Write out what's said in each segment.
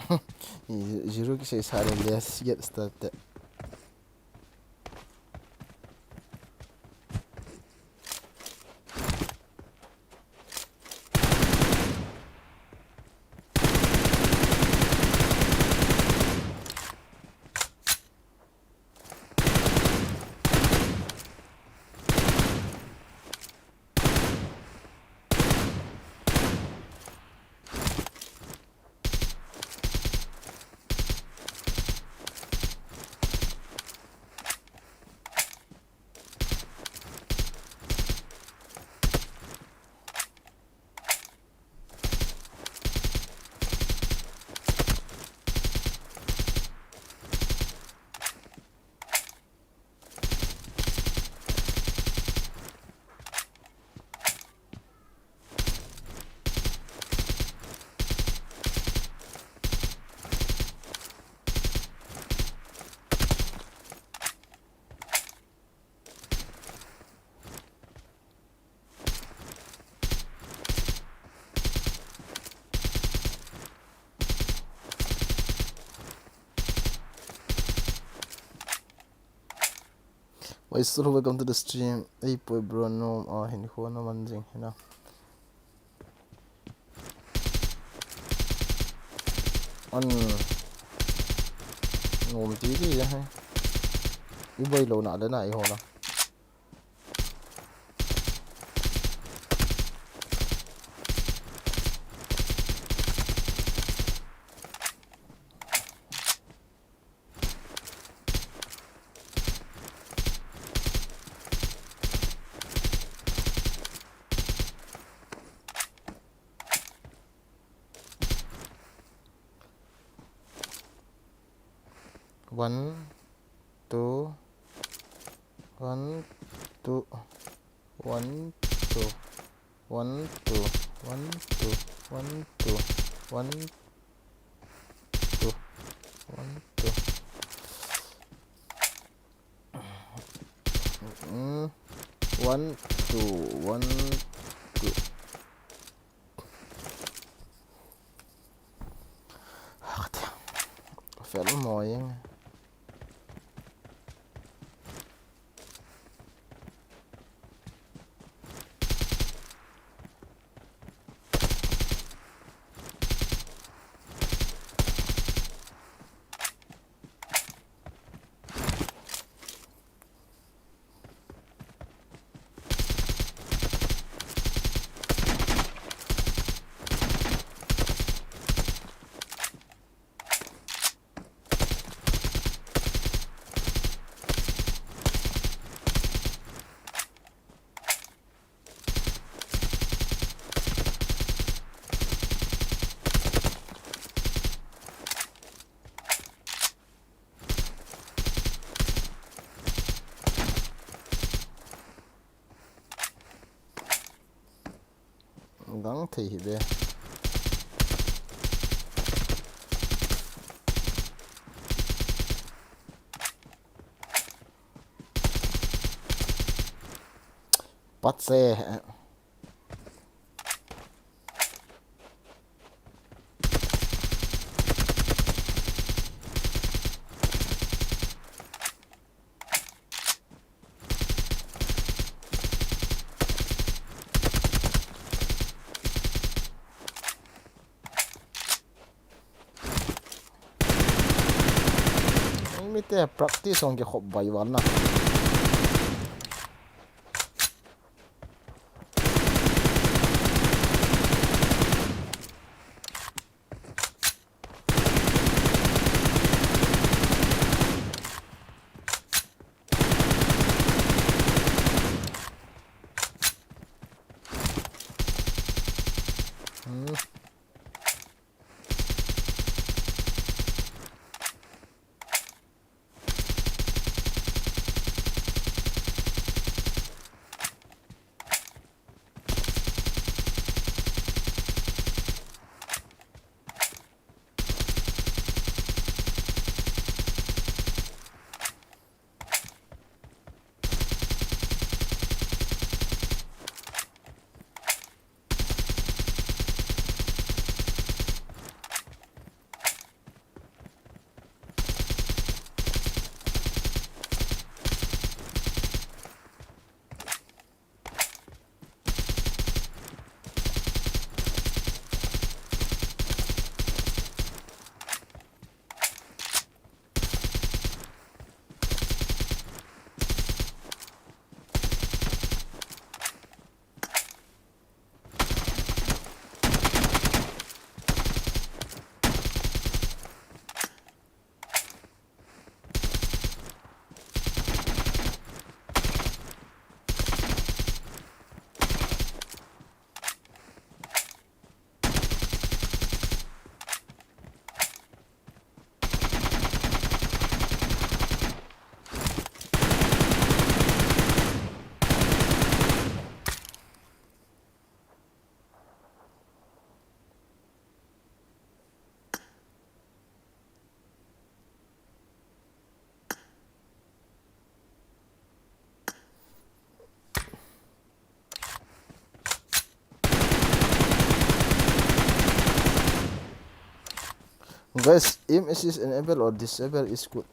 Giroud say silent. Let's get started. Welcome to the stream. Hey, boy, bro, no, hindi ko naman ding, you know. Ngồm tí gì hay. Cái bay lâu nãy đến này hồ nào. One, two, one, two, one, two, one, two, one, two, one, two, one, two, one, two. One, two, one, two. Phải lắm mỏi ấy. Gắng thì bê bắt xe 밑에 practice on 게 헛바이 왔나 Guys, aim assist enable or disable is good.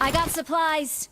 I got supplies.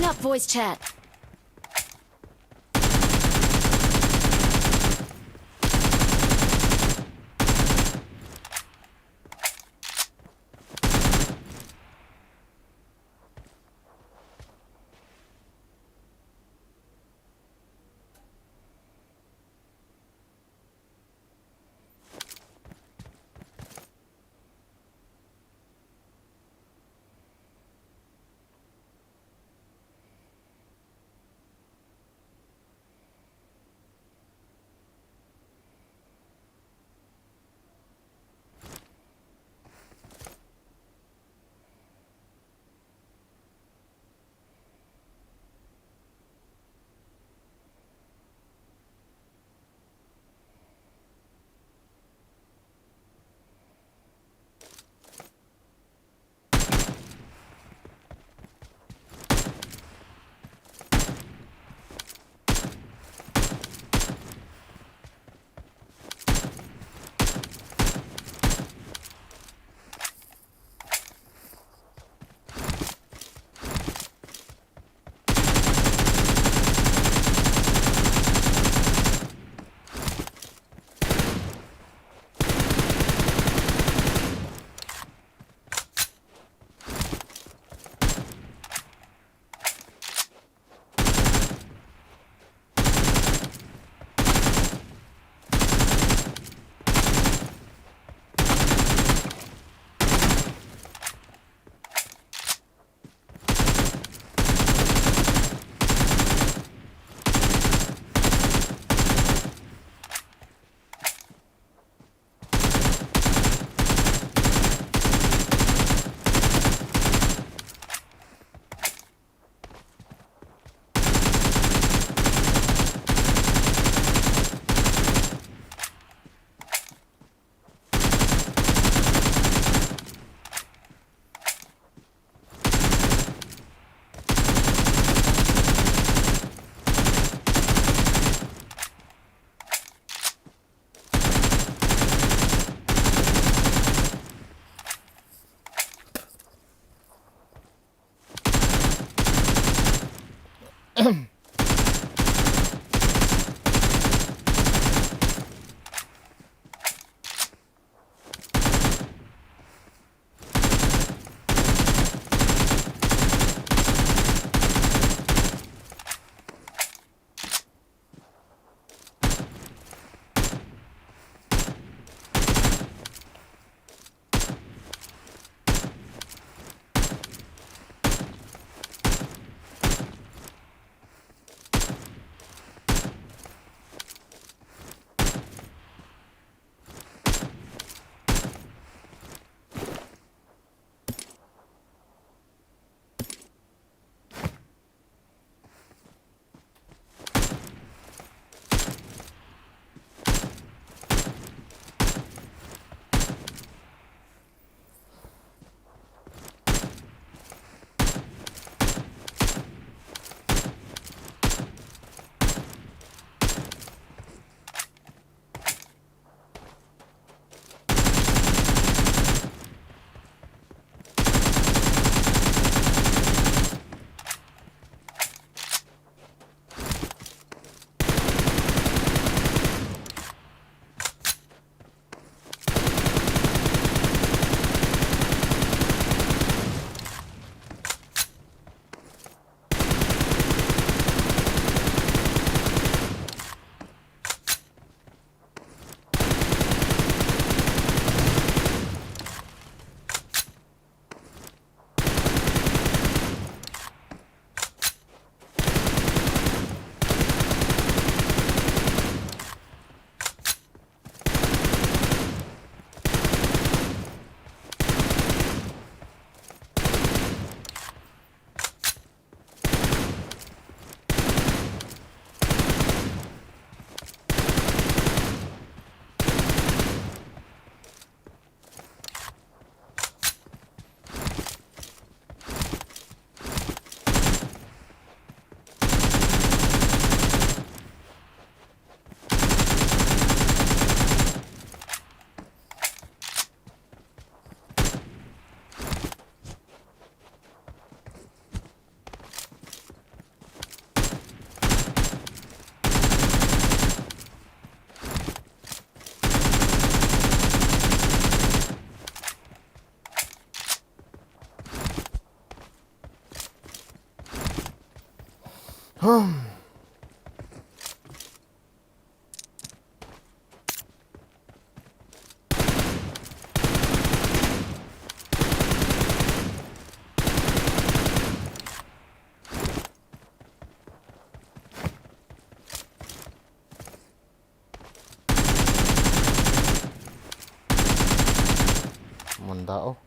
up voice chat. Mình đảo.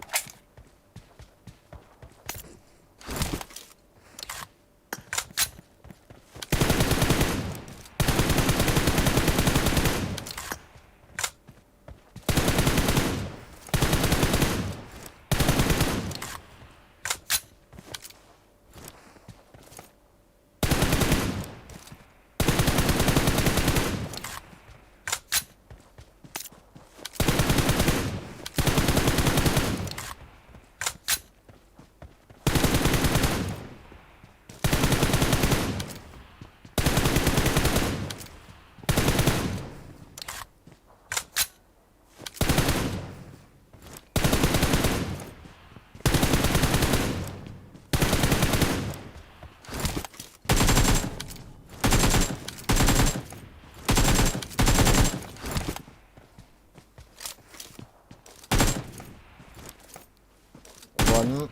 One,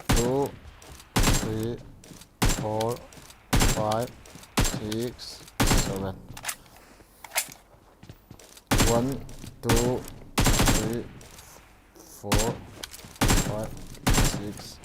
two, three, four, five, six, seven. One, two, three, four, five, six.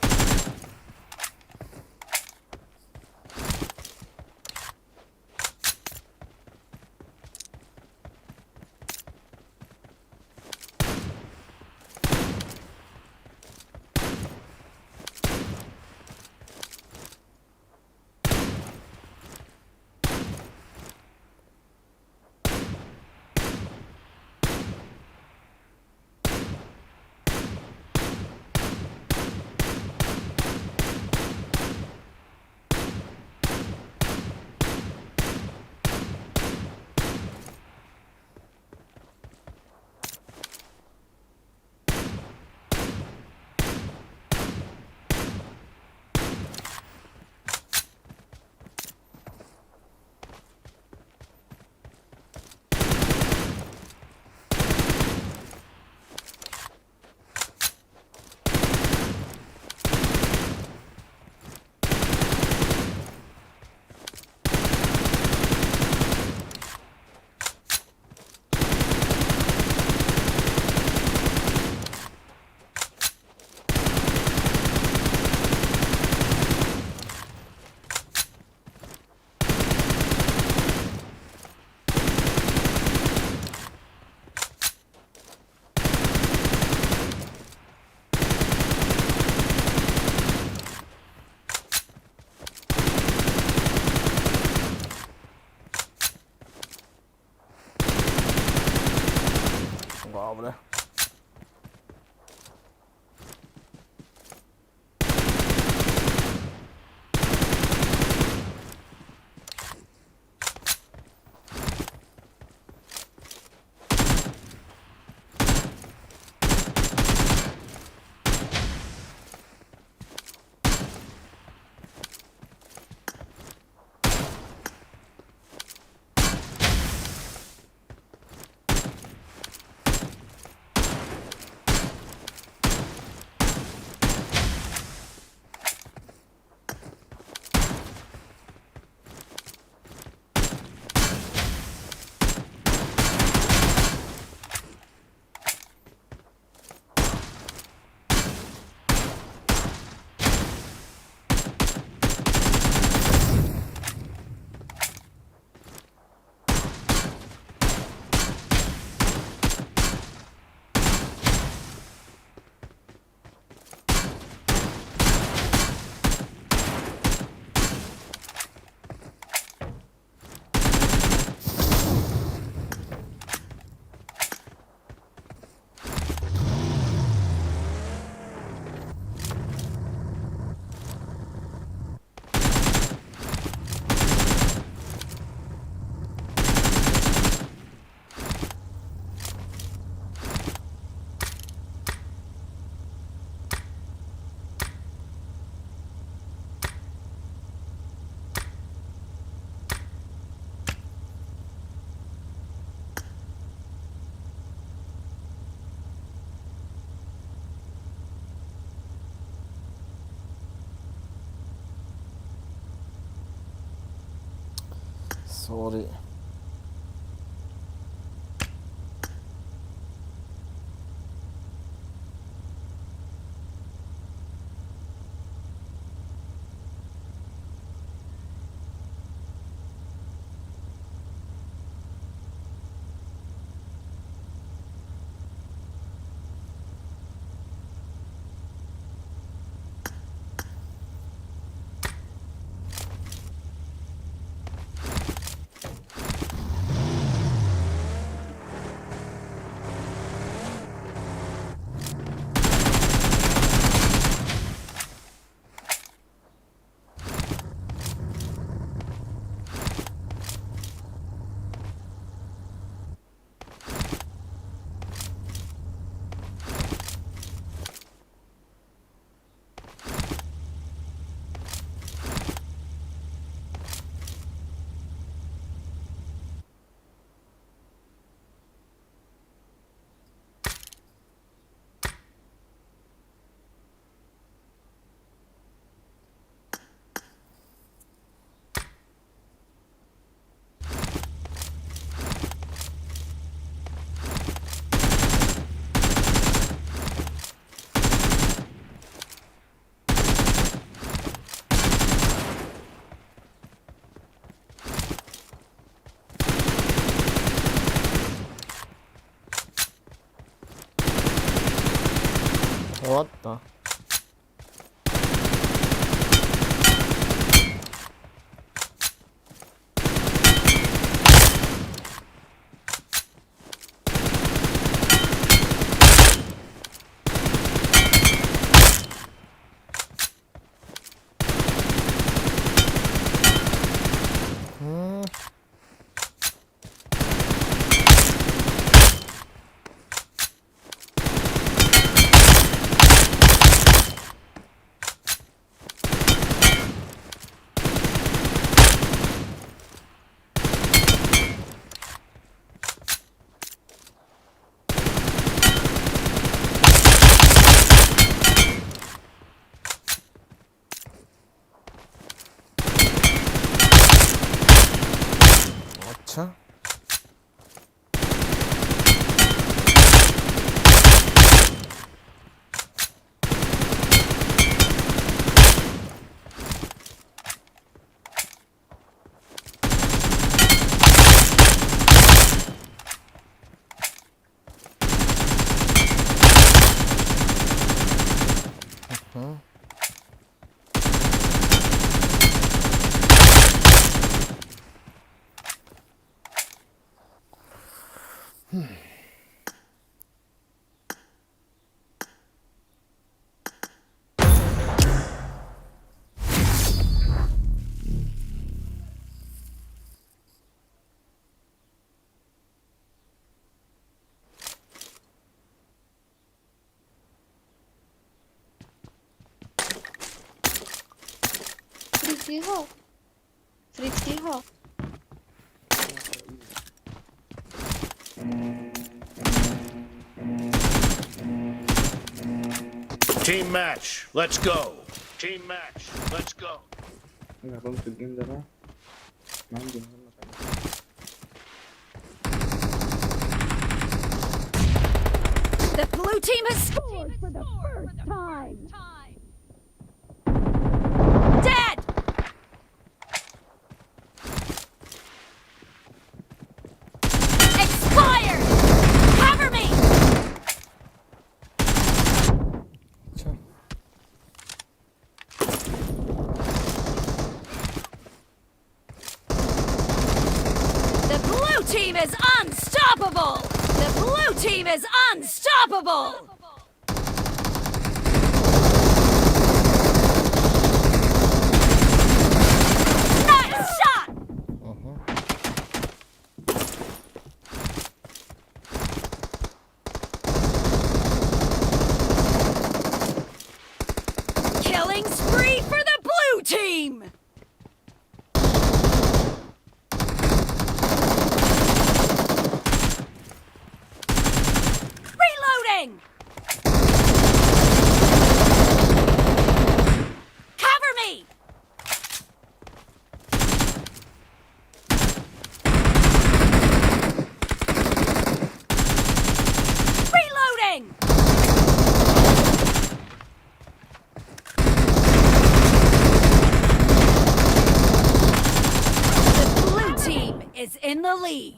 Sorry. What the? अच्छा Frigiho. Frigiho. Team match, let's go. Team match, let's go. انا كنت الجيم ده بقى ما عندي مهمة تانية. The blue team has scored for the first time. Dead! Expired! Cover me! अच्छा The blue team is unstoppable! The blue team is unstoppable! Nice shot! Killing spree for the blue team! Reloading! Cover me! the lead.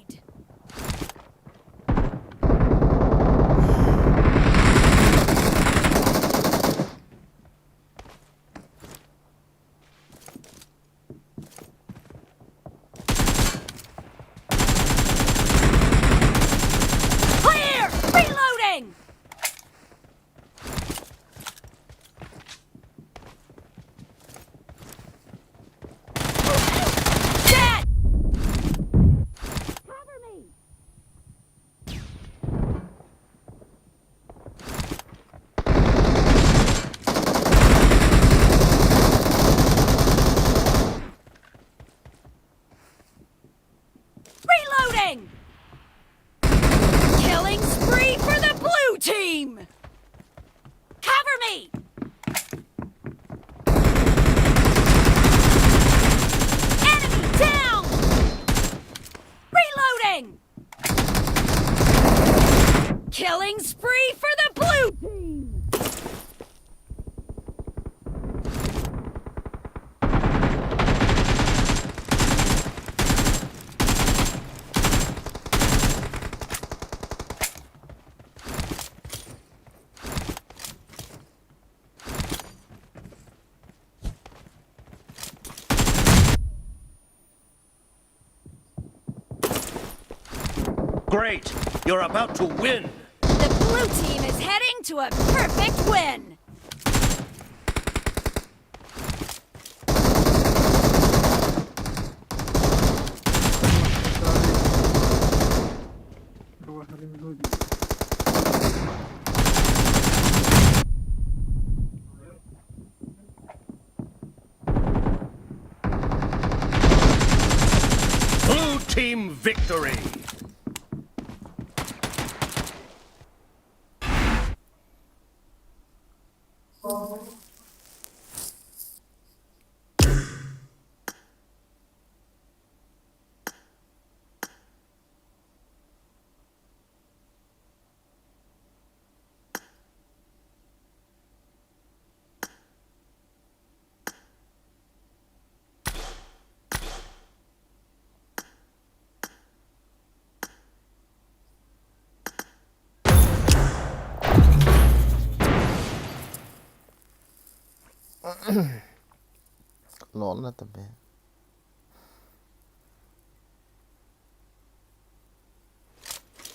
Clear! Reloading! Dead! Cover me! Reloading! Killing spree for the blue team! Cover me! Enemy down! Reloading! Killing spree for the blue team! Great! You're about to win! The blue team is heading to a perfect win! Blue team victory! Nón là também.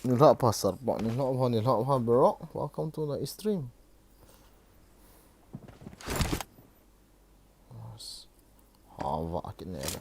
Nilha passar, bom, nilha bro. Welcome to the stream. Hava aqui nele.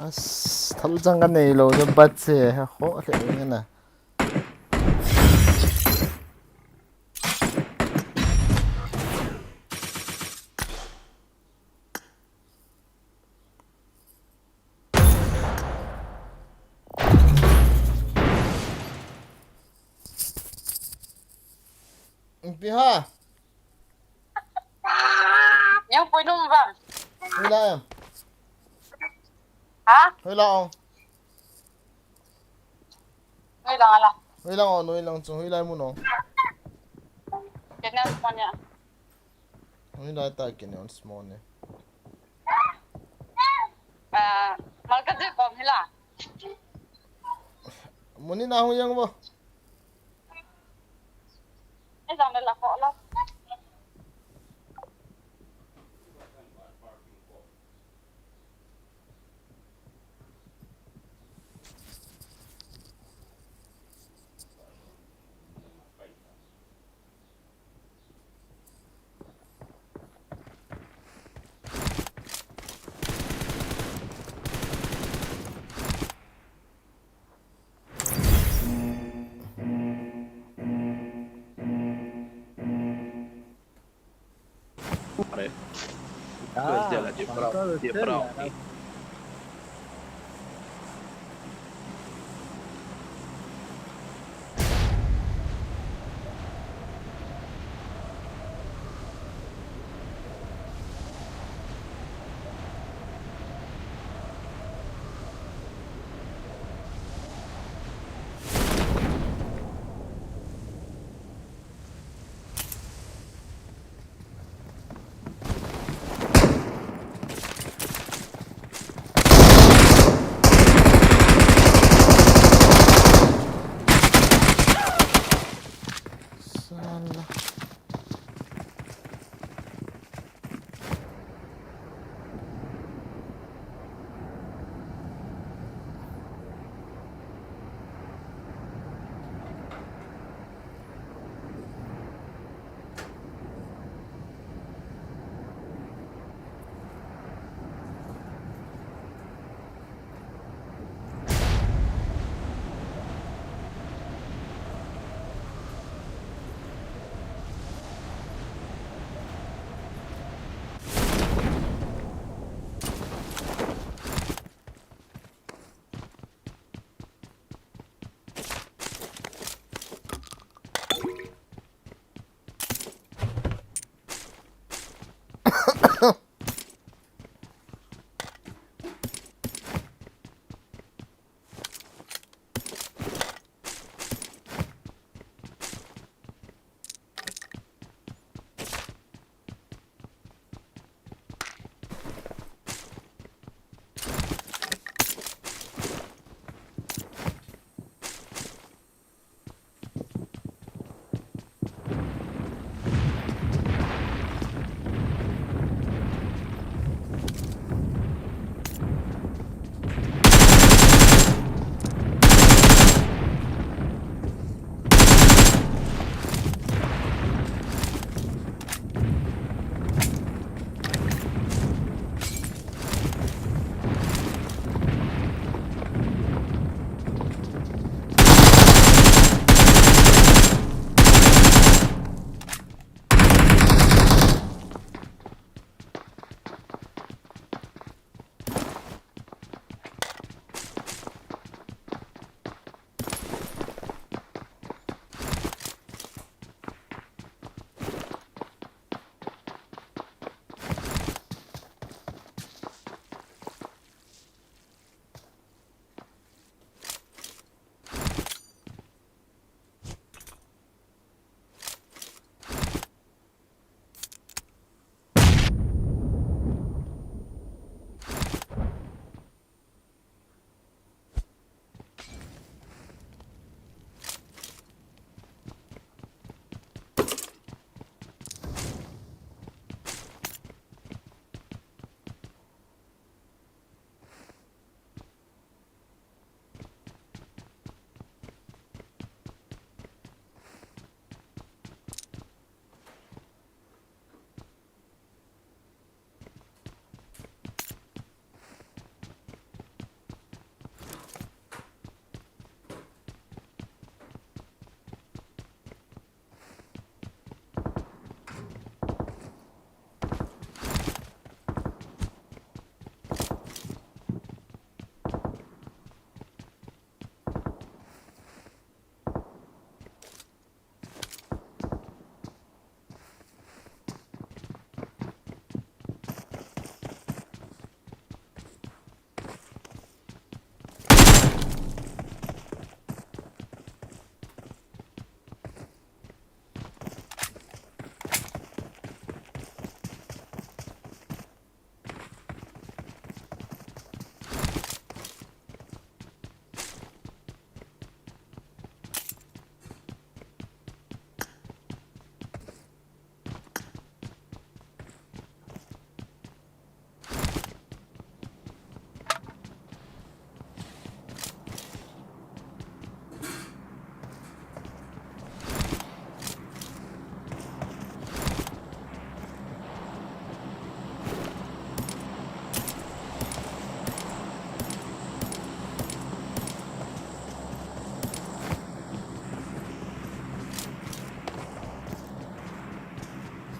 ꯑꯁ ꯊꯜ ꯆꯪꯒꯅꯤ ꯂꯧꯗ ꯕꯠꯁꯦ ꯍꯣꯠꯂꯦꯅ Piha, Yang pwede mo ba? hila em, Ha? hila on, Ngayon lang ala. hila chung hila mo no, Kanya mo niya. hila ta kini on small ne. Malkadzi po, hila. Muni na ho yang mo. Isang nila ko ala. Pare. Questo è la di bravo.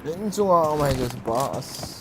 Rinso nga ako may Diyos baas.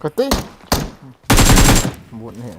Kati. Buat ni.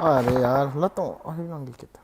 अरे यार लतो अरे लंगी kita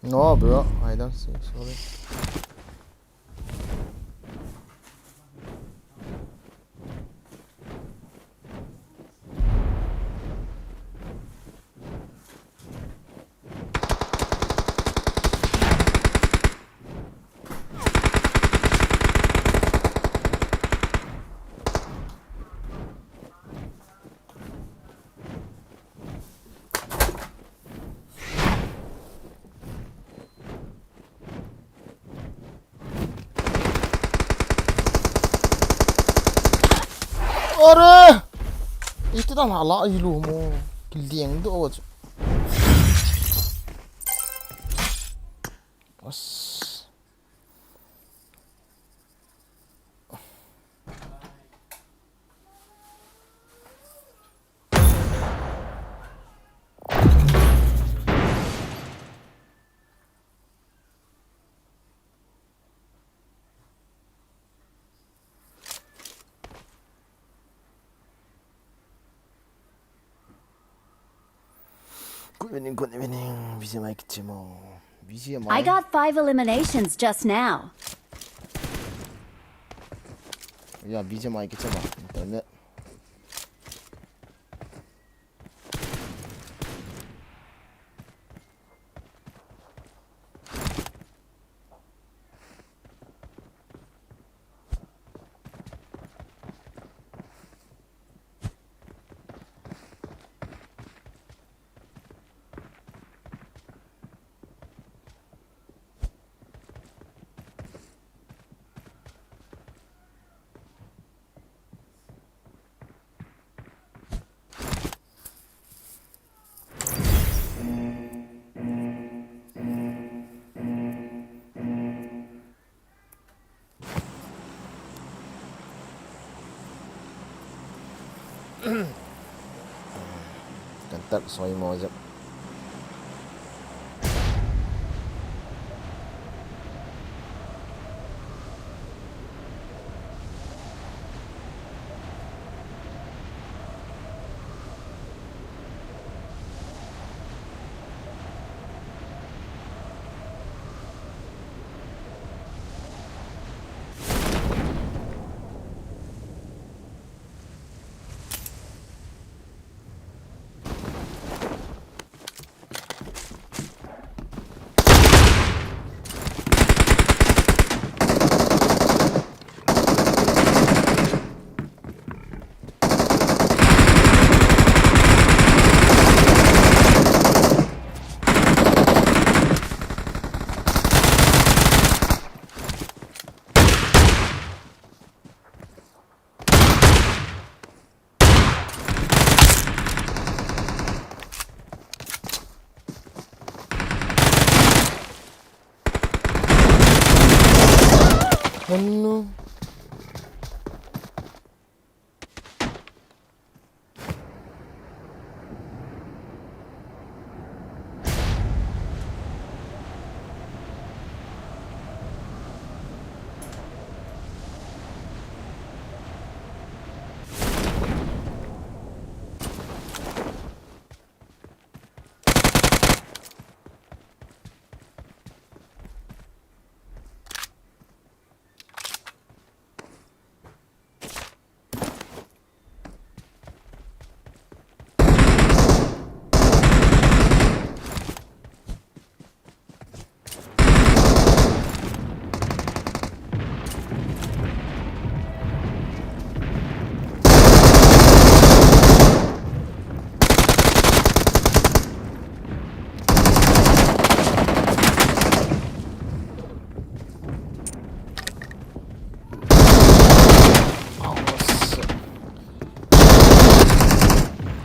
No, bro, I don't see. Sorry. Ore! Itu dah lala ilu mo. Kiliang do aja. As. Good evening. Busy mic mo. Busy am I got 5 eliminations just now. Yeah, busy mic mo. Internet. Cantar soy mo aja. Ano?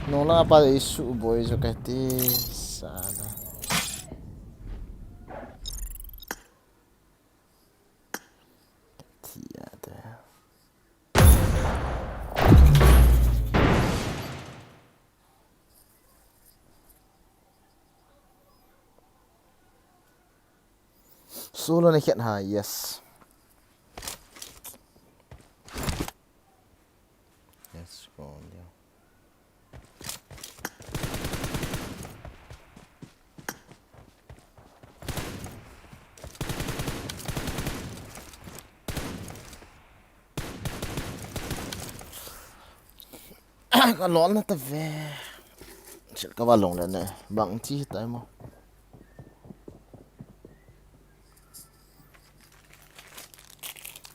Non ha pas isu boy jo kahti sana. Tiada. Solo na kit ha, yes. Let's go on there. Cái lón nó ta về. Chuyện các bạn lồng này này bằng chi tại mà.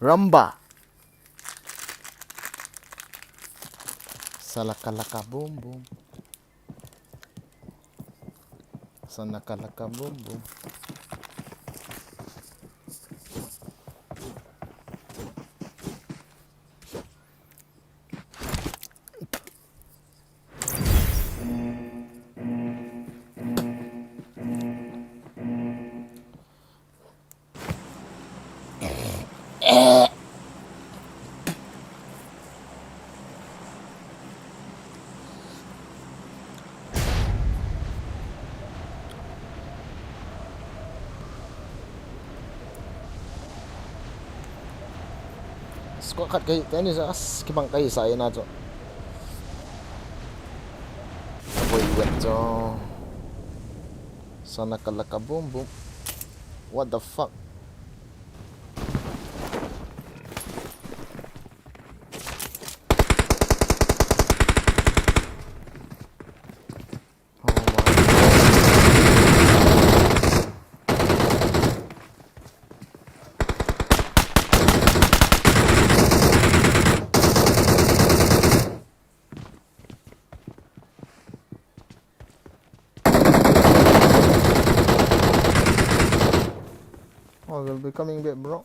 Ramba. Salakalaka boom boom. Sanakalaka boom boom. Squad cut kayo tayo sa skibang kayo sa na to. Boy wet to. Sanakalaka boom boom. What the fuck? Oh, we'll be coming back, bro.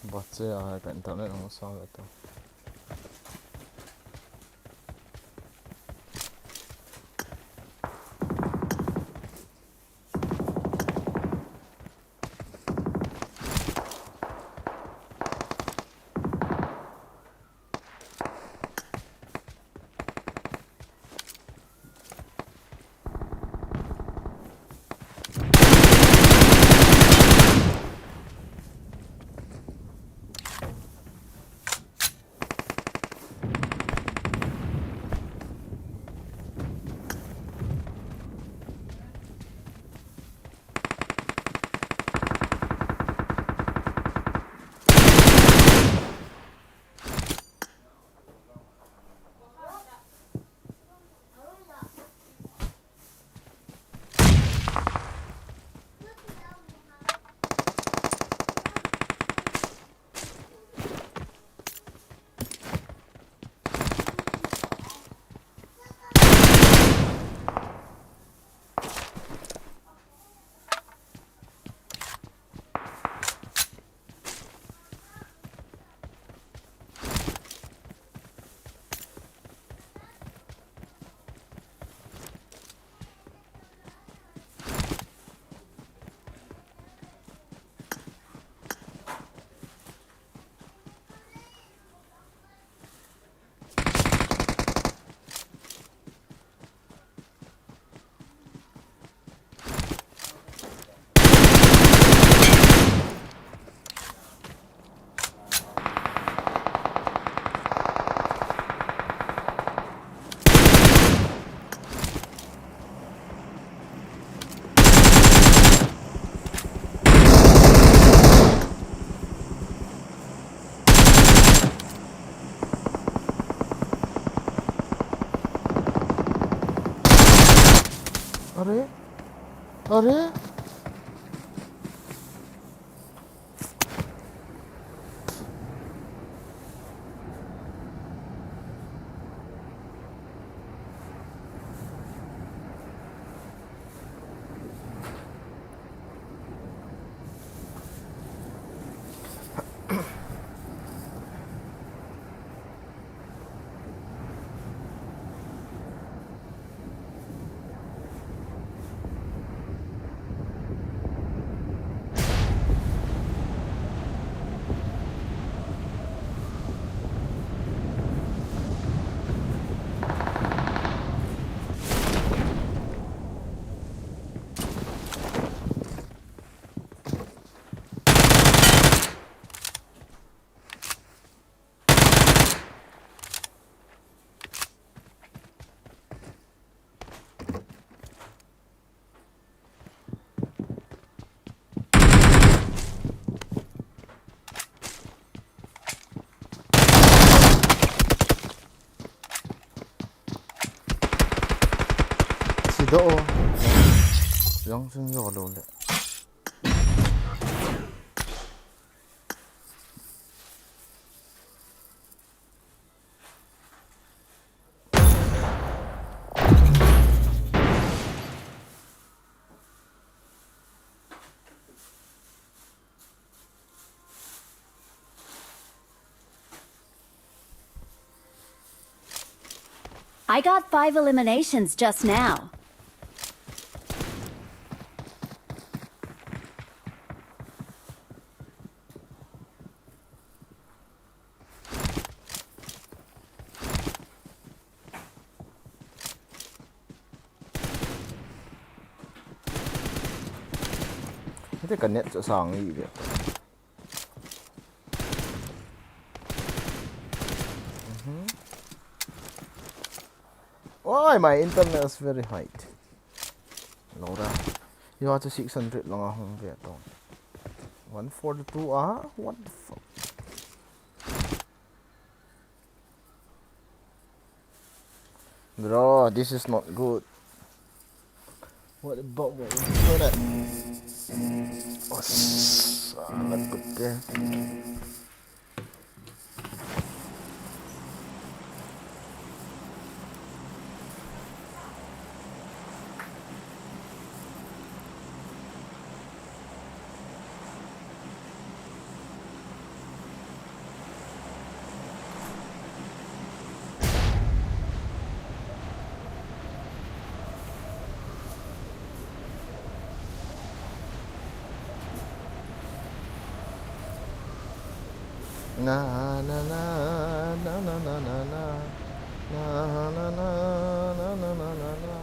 Bot ya kat internet ang usah kata. अरे अरे sido yang sing yo lo le I got 5 eliminations just now. thế cần nhận chỗ sàng gì vậy why my internet is very high Laura you have to 600 long a home về to 142 what the fuck bro this is not good what about my internet oh sangat gede na na na na na na na na na na na na na na na na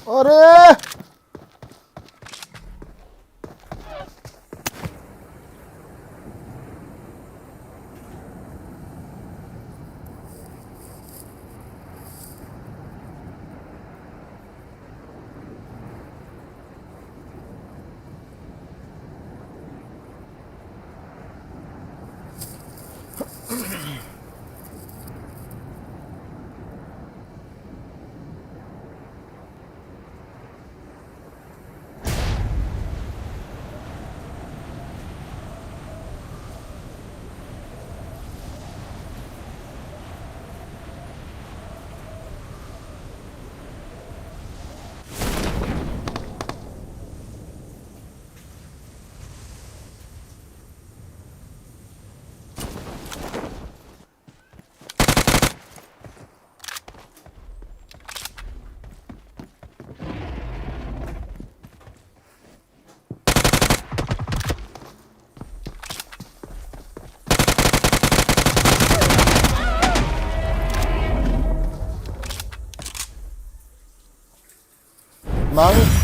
अरे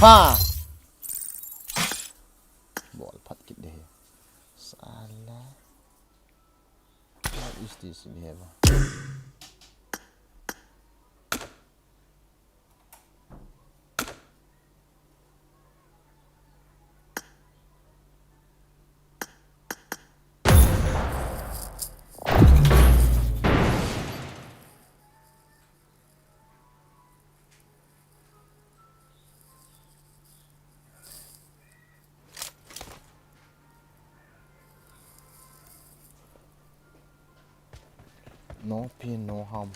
Ha! Ball phat kit de. Sala. What is this we have? No pain, no harm.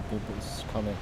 People's coming.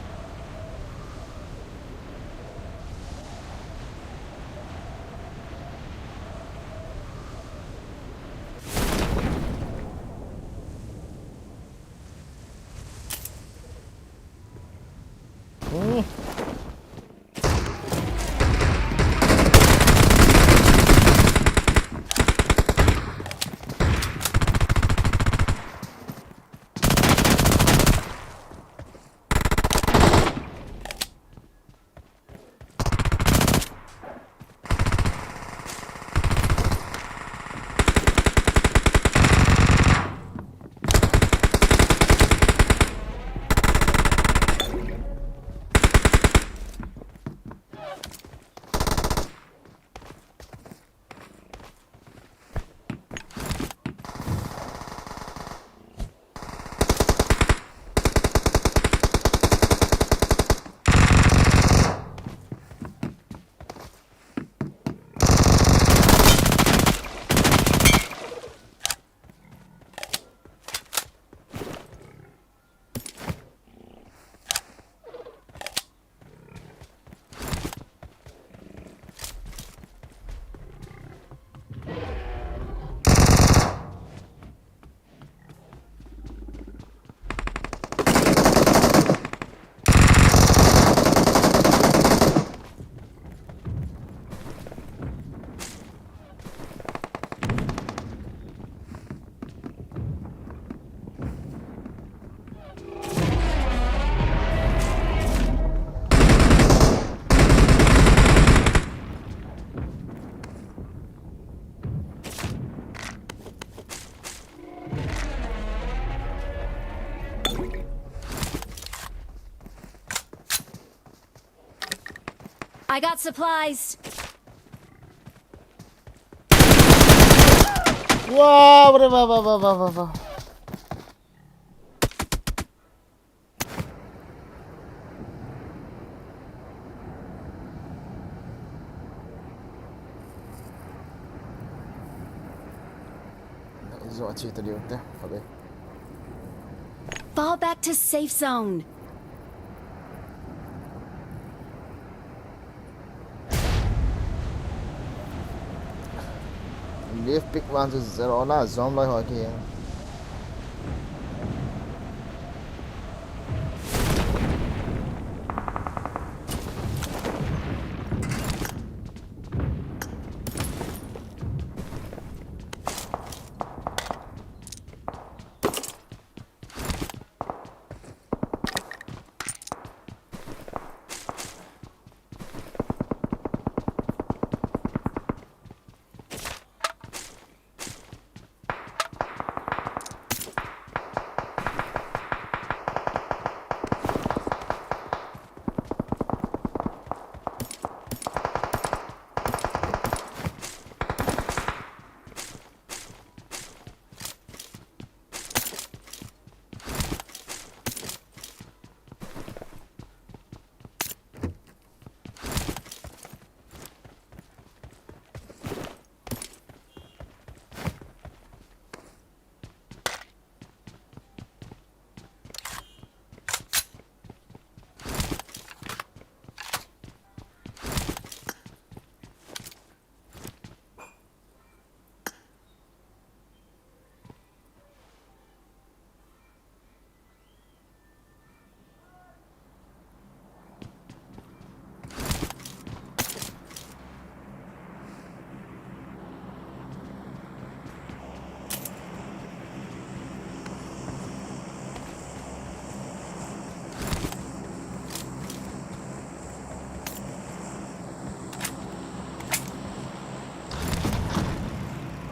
I got supplies. Wow, wow. Izo achi tadi utte. Okay. Fall back to safe zone. Leave pick one to zero na zoom lai ho ki.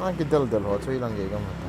Ah, cái del del ho chui lang ge gam ha.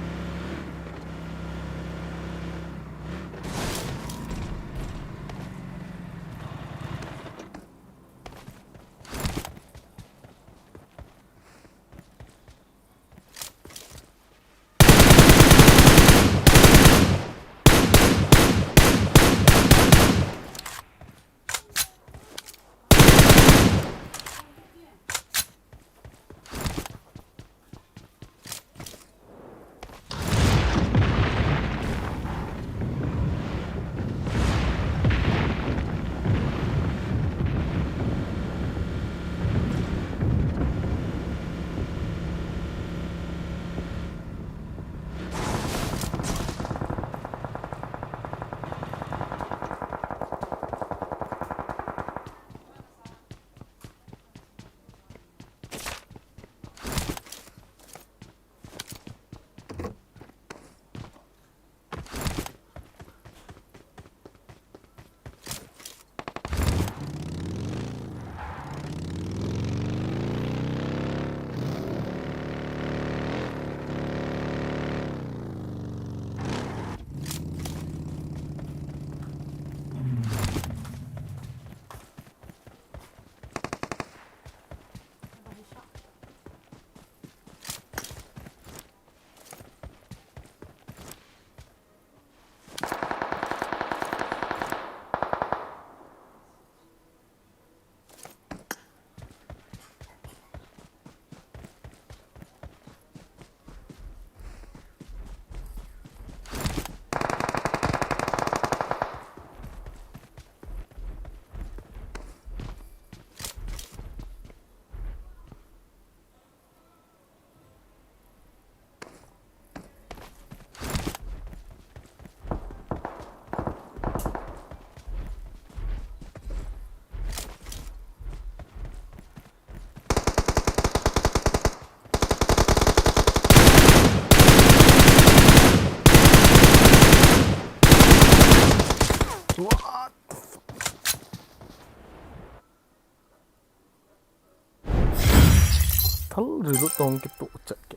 What the fuck? Thal reload tong ke to chat ke.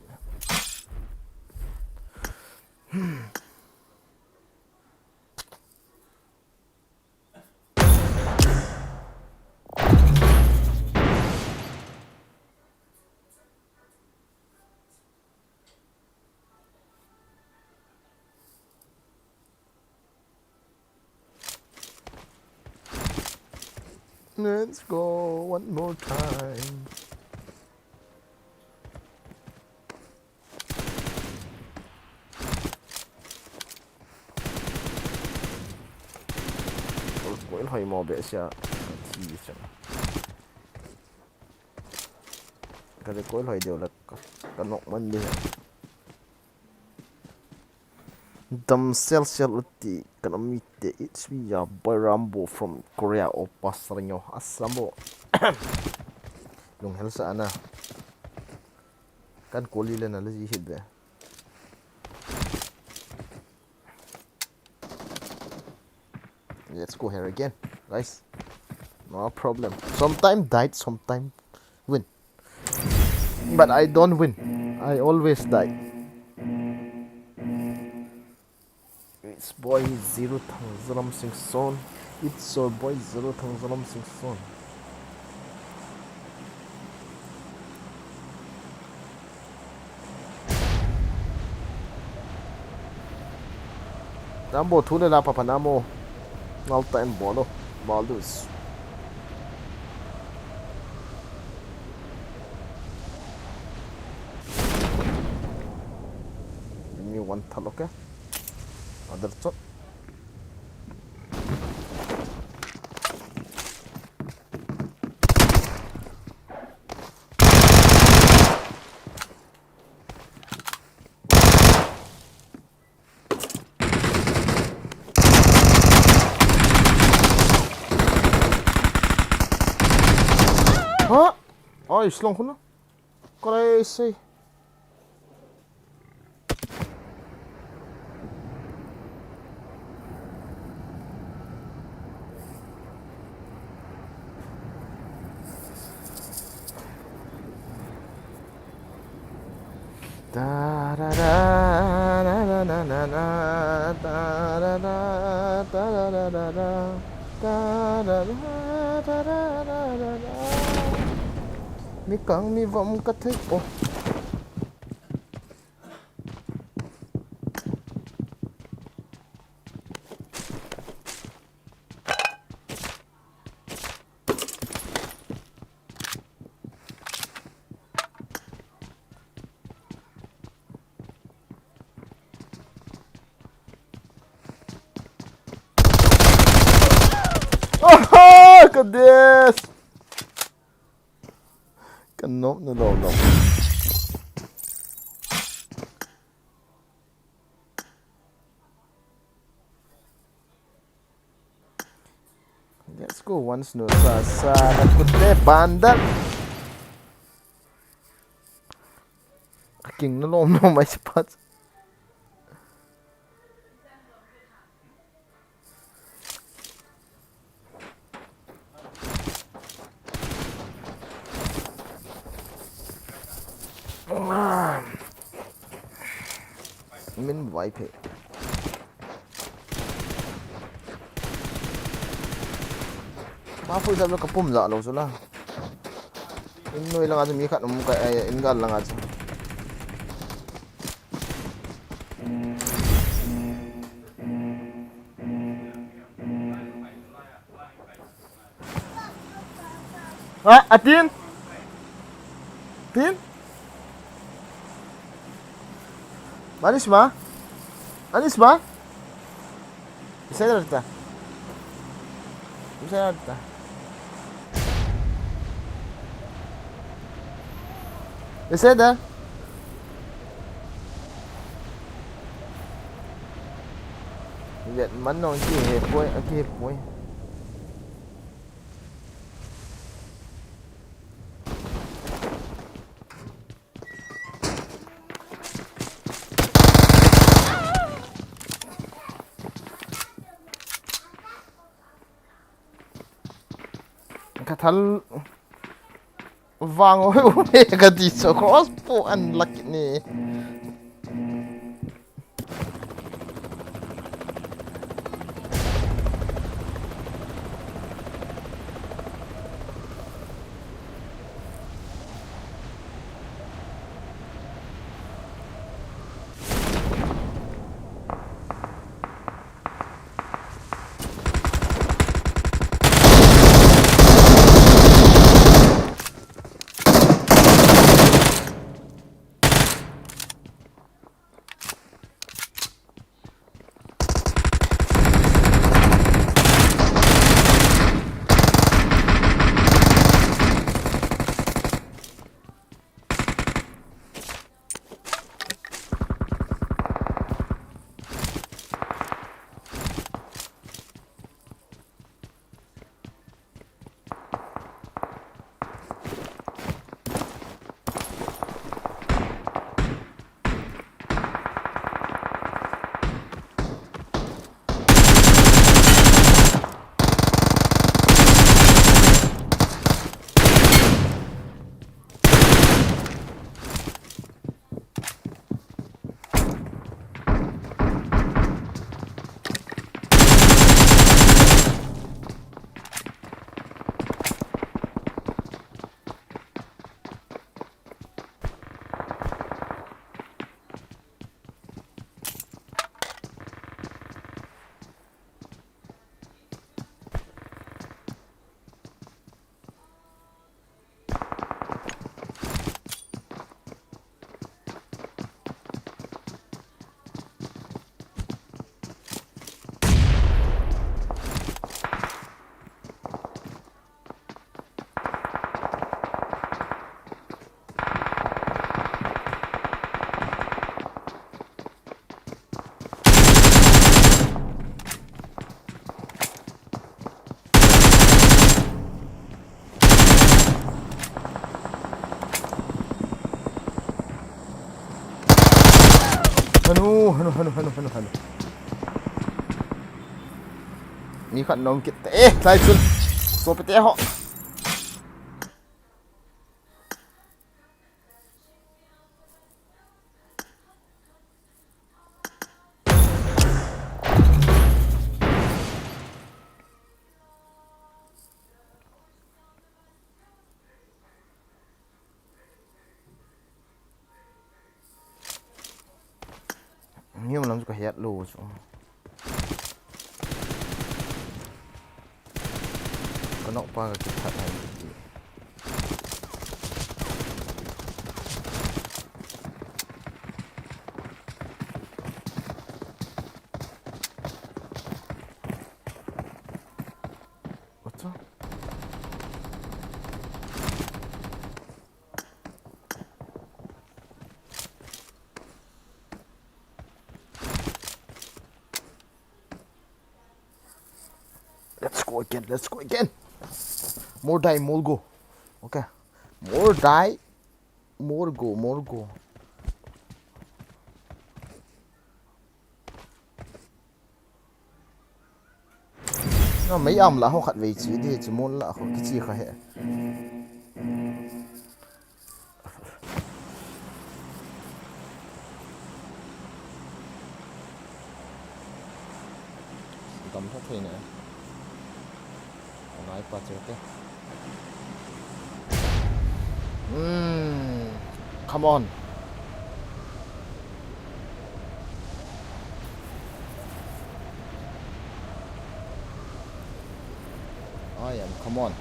Let's go one more time. Ôi hỏi mò bẹ xa thì chẳng cái đấy cối hỏi đều là cái nọng mình đi dam sel sel uti kana mite it's me ya boy Rambo from Korea o pasranyo asamo lung helsa ana kan koli le na le ji hit be let's go here again guys, no problem. Sometime died, sometime win, but I don't win, I always die. It's boy zero thang sing son. It's your boy zero thang sing son. Namo thune la papa namo. Nalta and bolo. Baldus. Give me one thal, okay? Other shot. Hả? Ôi, slong khốn nó. Crazy. Da da da na na na na na da da da da da da da da da da da da da da da mi căng mi vọng cất thích ô oh goodness cần nốt nó đầu đầu let's go once no sa nakute bandar king nó lom no mai spot min wipe it ma phu sa lo kapum za lo sula in noi lang aja mi khat um ka in gal lang aja atin tin Anis ba? Anis ba? Bisa na Bisa na Bisa na Việt mắn nó chỉ hẹp quay hẹp quay Katal vang oi ka di so cross po an laki ni hanu mi khat nom kit lai chun so pe te ho nhiều lắm có hết lù chú có nọ qua cái thật này what's up let's go again more die more go okay more die more go nó mấy âm là họ khát vị trí thì chỉ muốn là họ cái gì cả hệ tầm thấp thì nữa nói qua chưa thế come on I am come on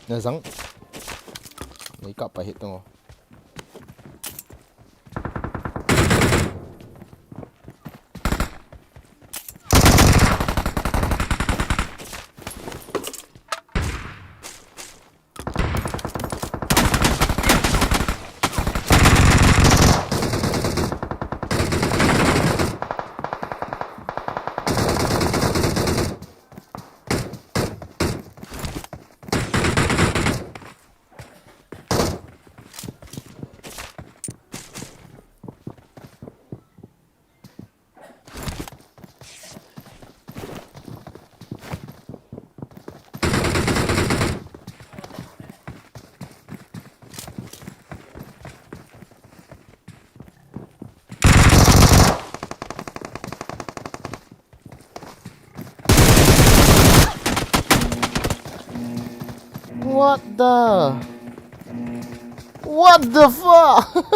nè rắn lấy cặp phải hiện tông what the fuck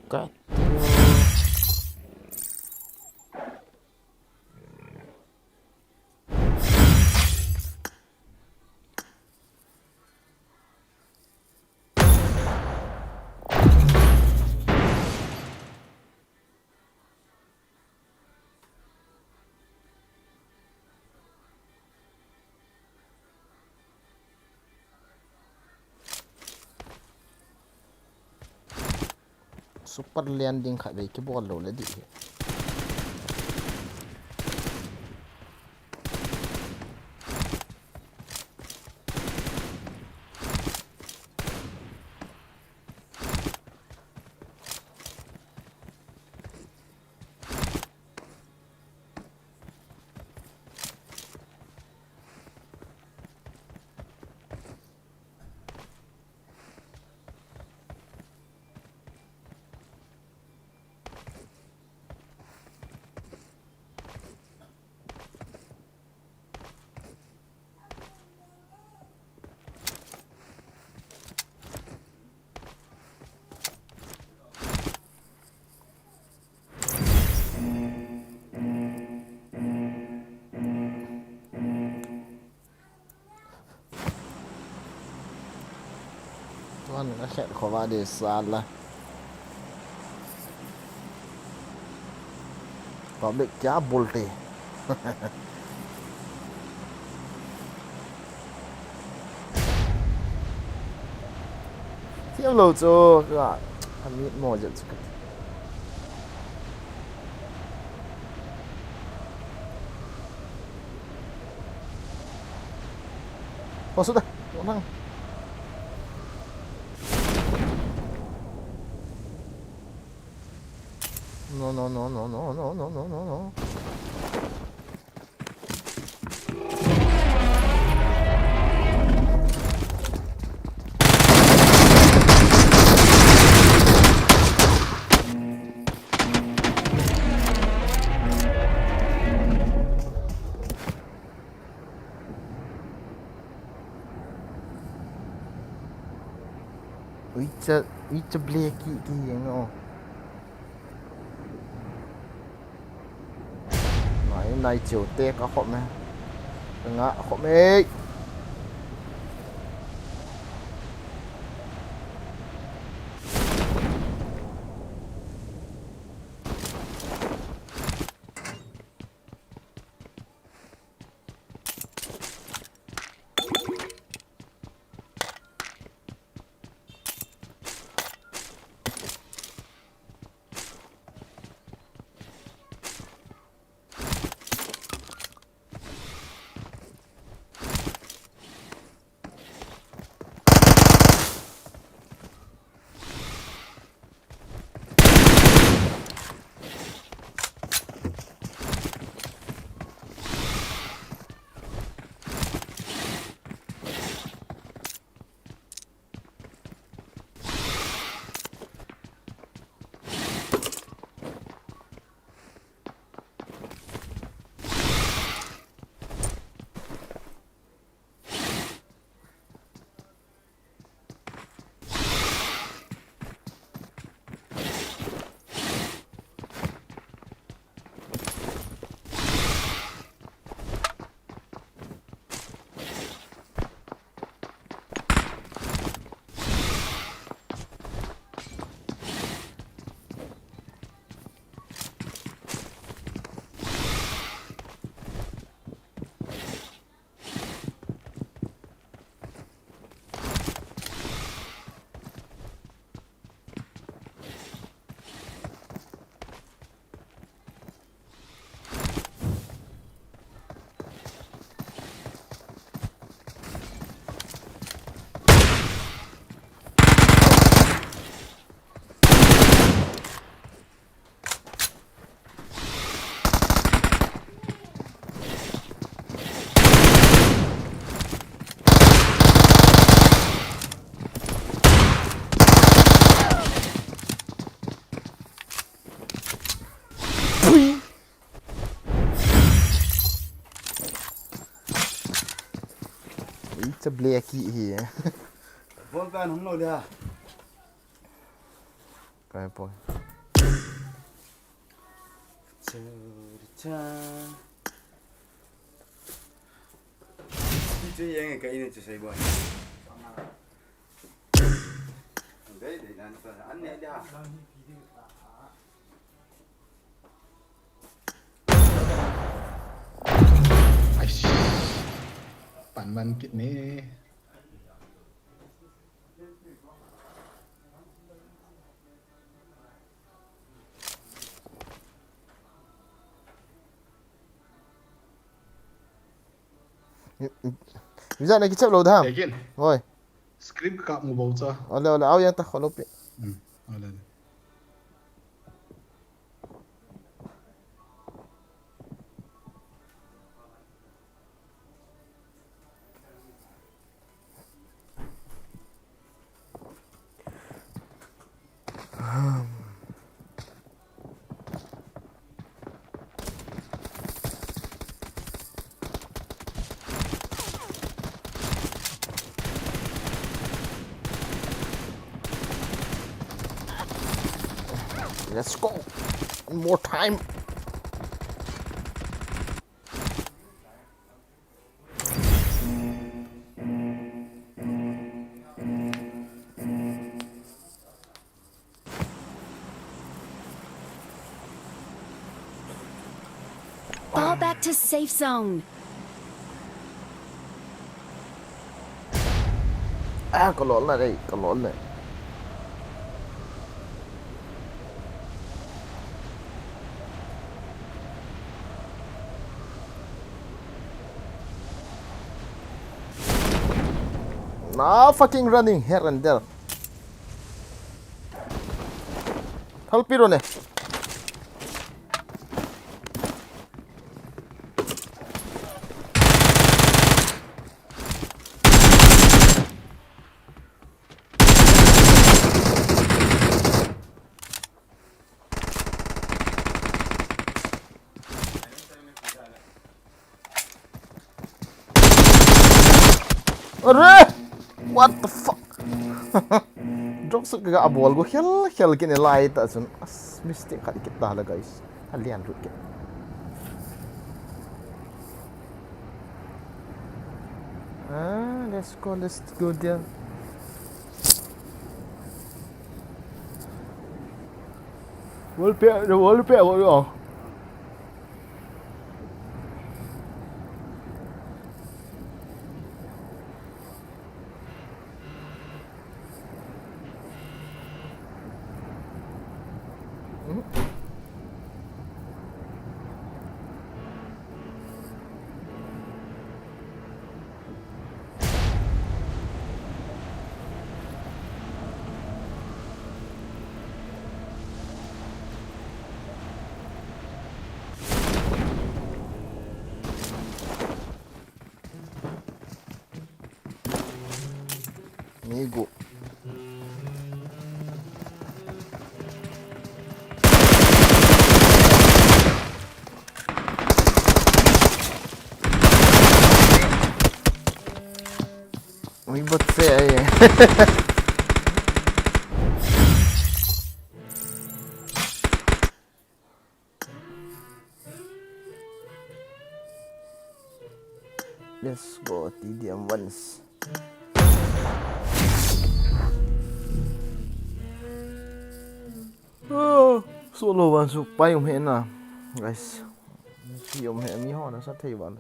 God. Super landing khá về cái ball rồi là đi Rakyat kau ada salah. Public क्या बोलते Thiêm lầu cho các anh biết mò giật sức. Oh sudah, tenang. No no no no no no no no no no. Icha bleki ki no. Này chiều tê có khổ mẹ. Đừng ạ, khổ mẹ. Icha bleki here. Vốn van không nổi được. Cái boy. Chơi yang cái này chơi boy. Đấy để anh này đi ha. Aish. Pan kit ni. Bisa nak kicap lo dah. Again. Oi. Script kat mu bau sa. Oleh au yang tak kalau pi. Ada. Let's go. One more time. Fall back to safe zone. Có lộn lại đây, có lộn này. Now fucking running here and there. Helpiro ne. Arre! What the fuck? Drop sut ga abol go khel kin light asun as mistake khali kit dala guys. Halian rut kit. Let's go there. Wall pair go. Amigo. May botse ay. Let's go TDM once. Solo one so payum he na guys. Yum he mi ho na sa thei ban.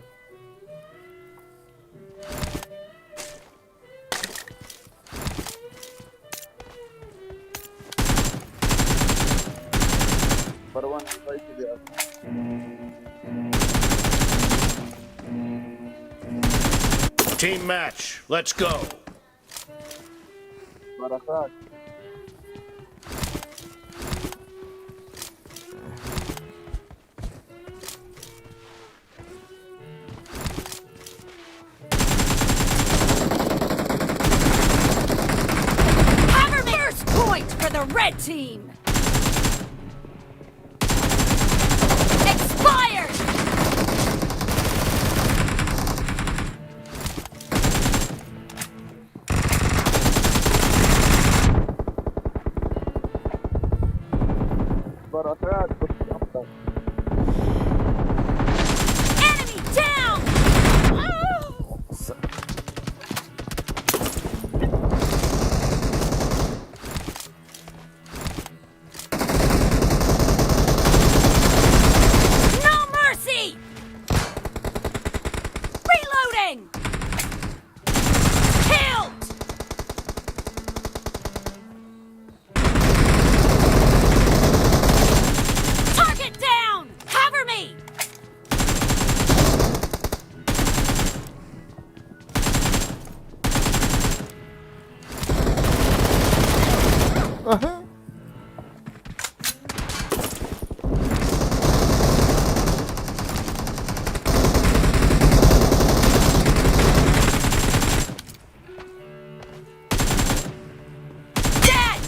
Parwan try to there. Team match. Let's go. Barakat. First point for the red team. Expired. Barakat. Enemy down. No mercy. Reloading. Killed. Target down. Cover me. Dead.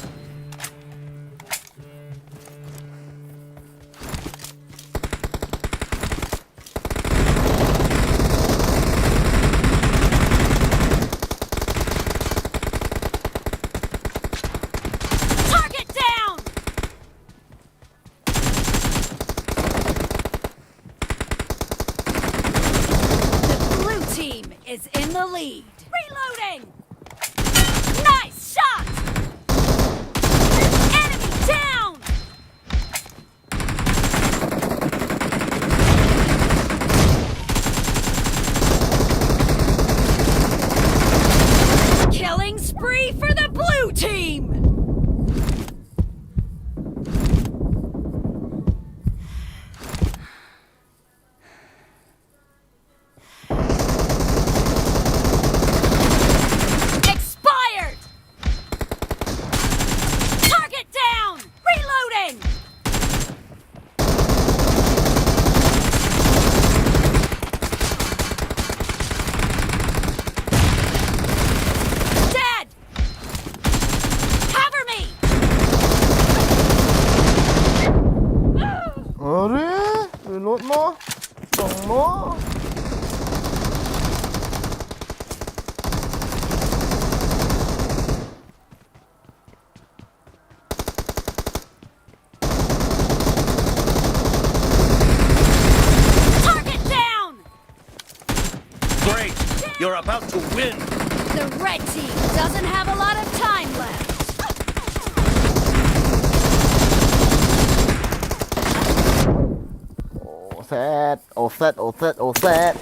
Target down. The blue team is in the lead. Reloading. Nice shot. Enemy down. Ơi, reload mo, bong mo. Target down! Great! You're about to win! The red team doesn't have a lot of time left. Offset.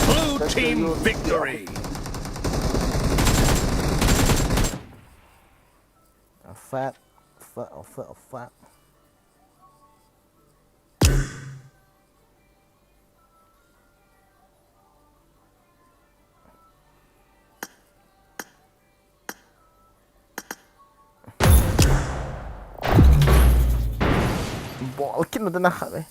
Blue team victory! Offset. Bỏ cái nó tên nào vậy?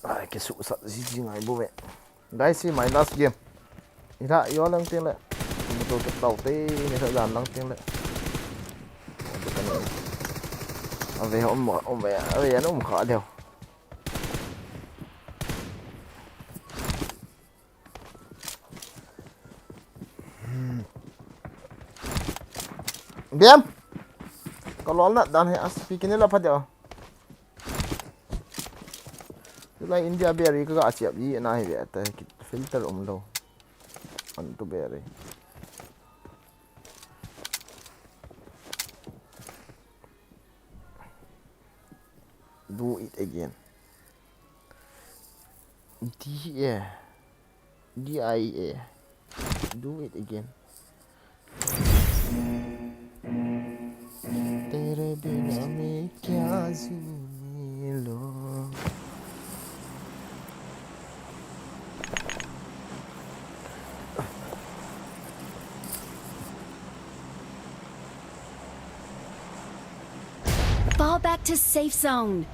Cái sự thật gì ngày bố mẹ. Đây là my last game. Ira yo lang tiếng lệ. Một tổ chức đầu tiên thì thời gian lang tiếng lệ. Về ông về nó không khó đâu. Diam. Kalau nak dan speaking ni lah pada. Itulah India beri ke asyik ni nak hidup atas filter lo. Antu beri. Do it again. D-I-A. Do it again. तेरे बिना मैं क्या जी लूं Fall back to safe zone.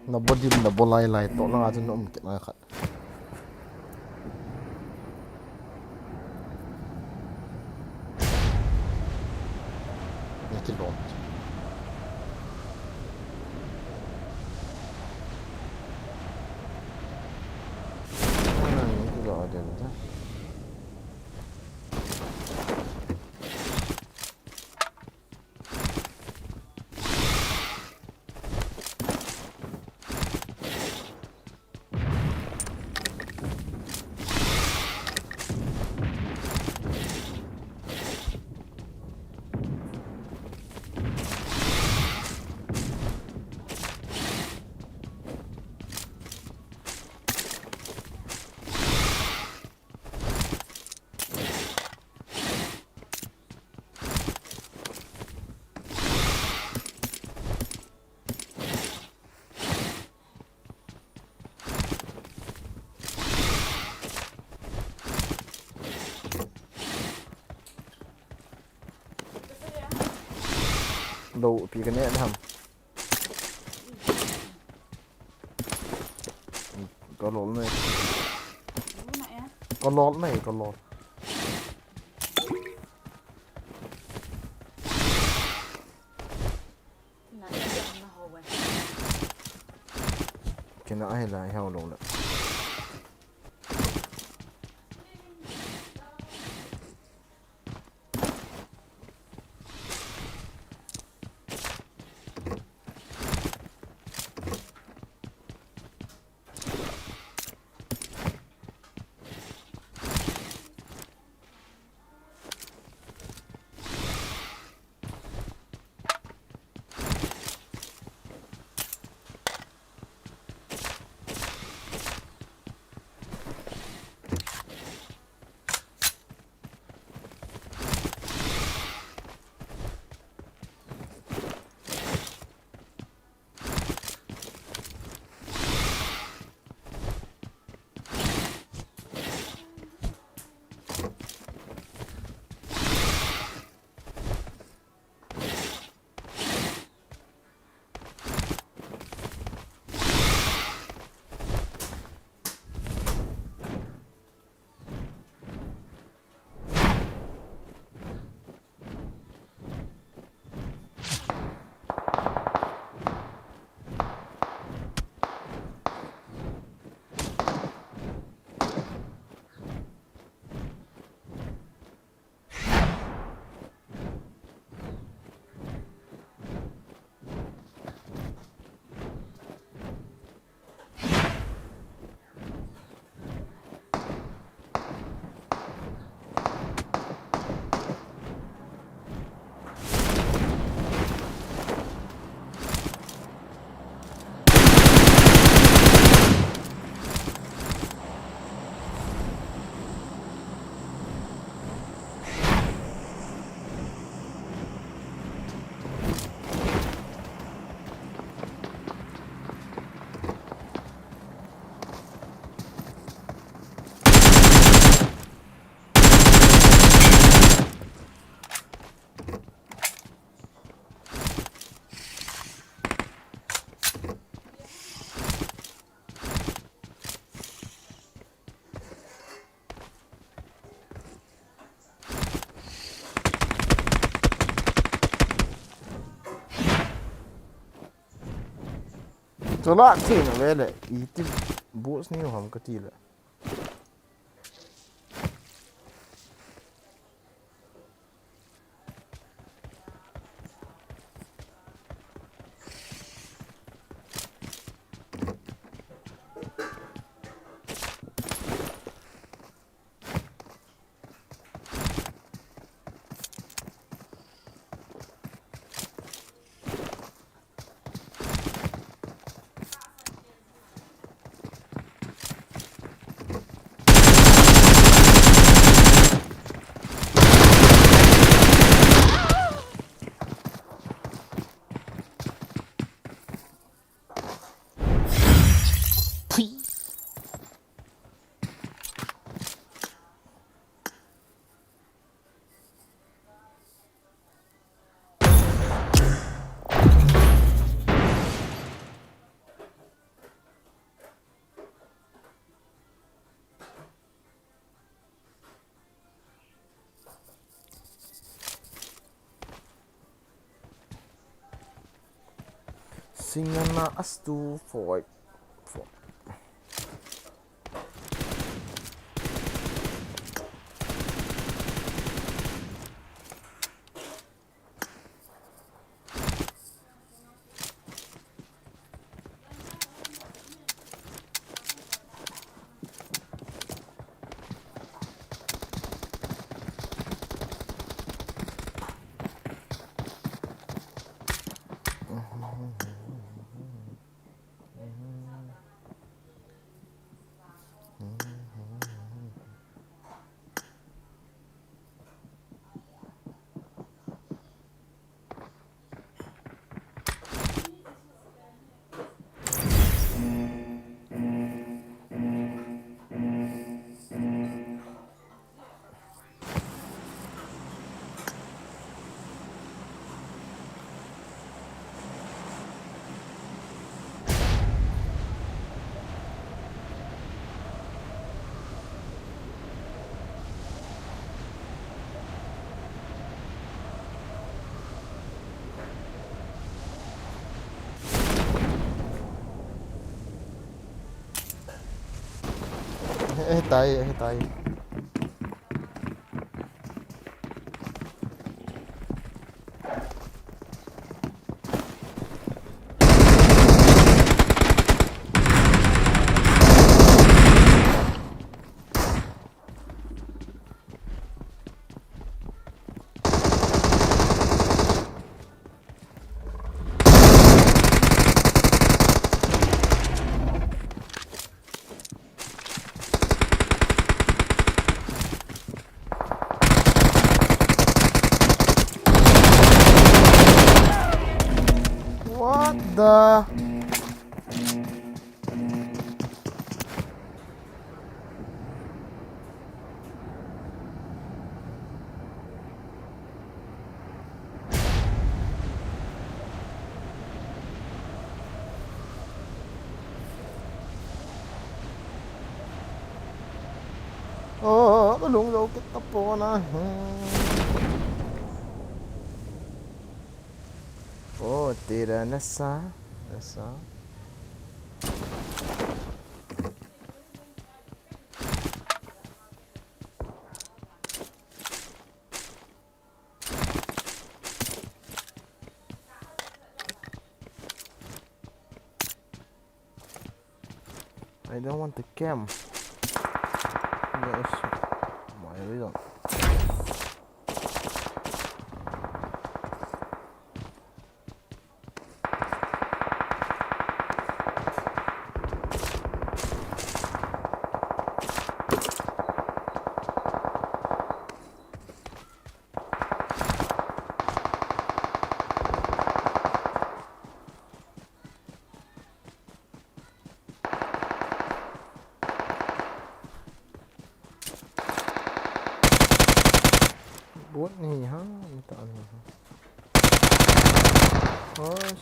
na body na bolai lai to lang aja nom ke na khat ni ki lom ni ki lo ada ni đâu thì cái này làm có lỗ này có lỗ này có lỗ kena ai lai hao lo laตัวละที่น่ะเว้ยแหละอีที่บูสนี่หอมกะทิแหละSingana astu for tay. What the? Nó đụng vô cái tóc của nó. Tira nessa. I don't want to cam. Yes. My reason. Buat ni ha, minta ni. Bos.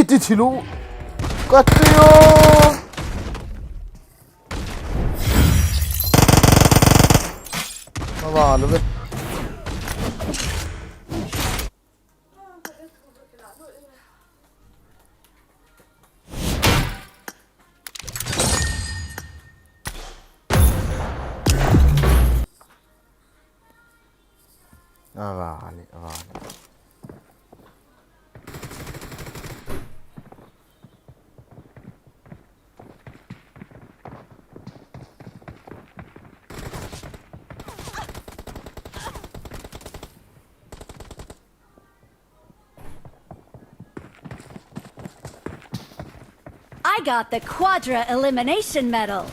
Titilo. Katyo. Vad var det? Avali. I got the Quadra Elimination Medal.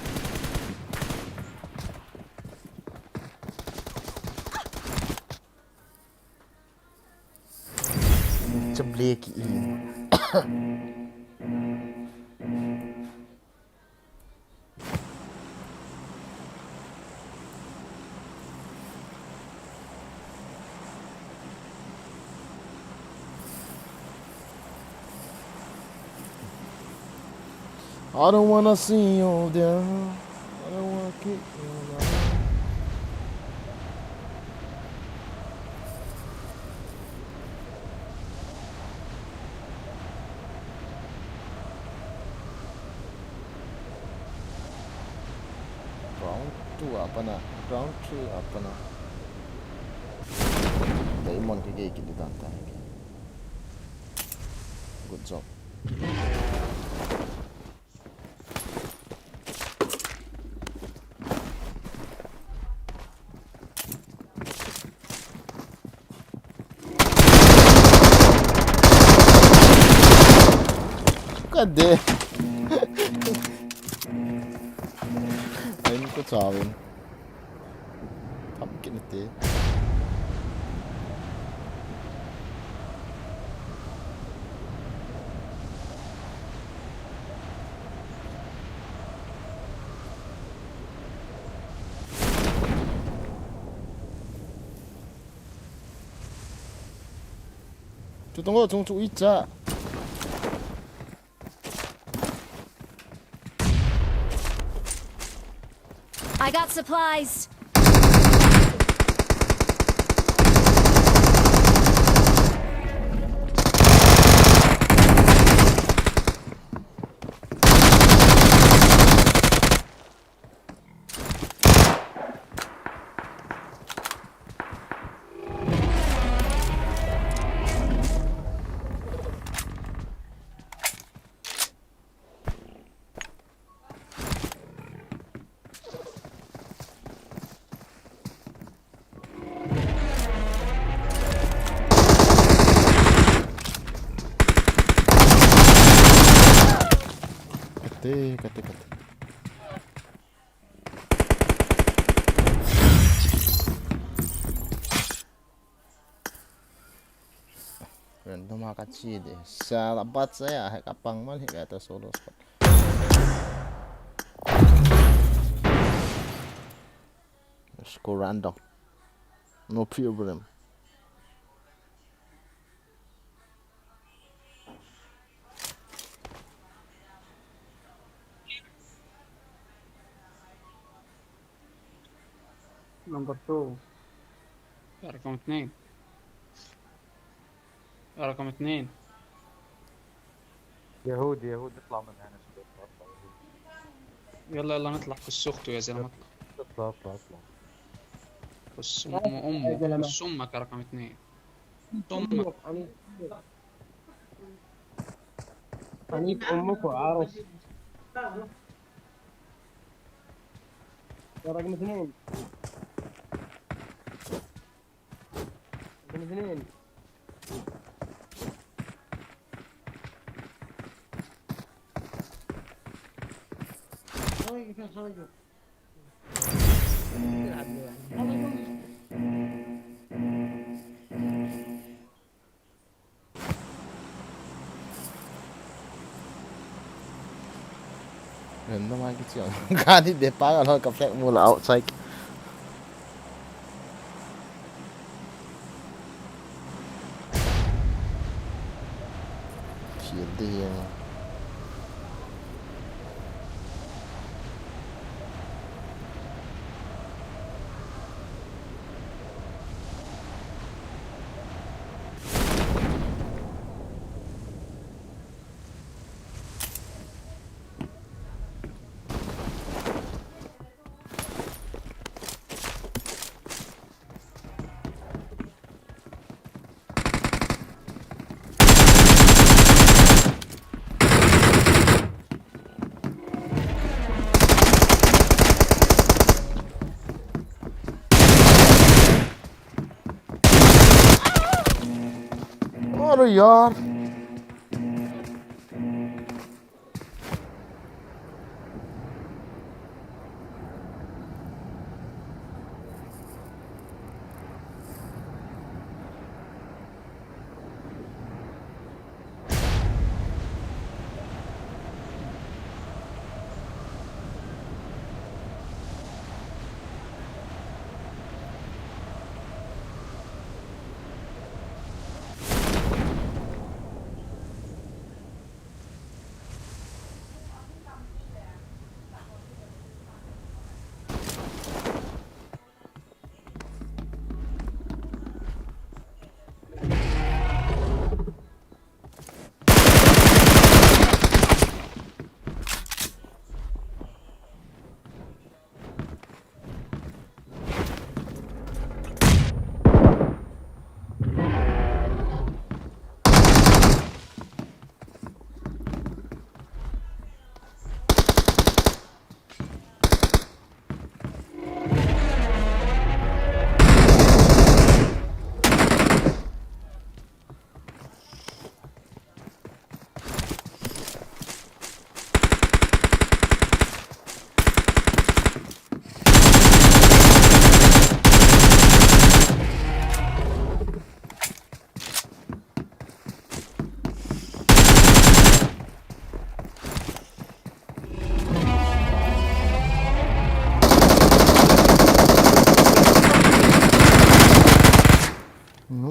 Blek in. I don't wanna see you there. I don't wanna kick you down. Round 2 apa na? Round 3 apa na? Diamond kaya kita tantang. Good job. Cadê? Ayun ko sa akin. Pumpkin ito eh. tunggu 있자. I got supplies. Kate. Random makakachid eh. Sa labat saya, kapang man hikata solo spot. Let's go random. No problem. نمبر 2 رقم اثنين. رقم اثنين. يهودي اطلع من هنا شباب اطلع يلا يلا نطلع في السوق يا زلمة. اطلع بس أمك بس أمك يا رقم اثنين. أمك. عنيف امك وعارس رقم 2 رقم 2 Random makikita yun. Ganit eh, parang nagka-flex mula outside. Shield yan. Aduh यार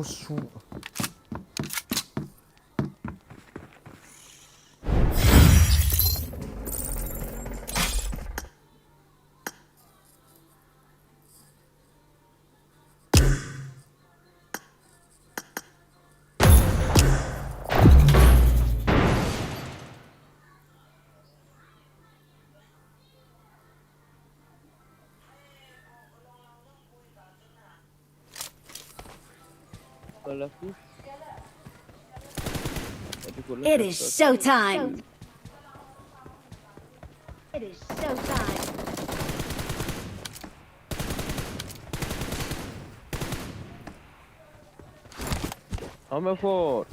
su. It is showtime. It is showtime. I'm for.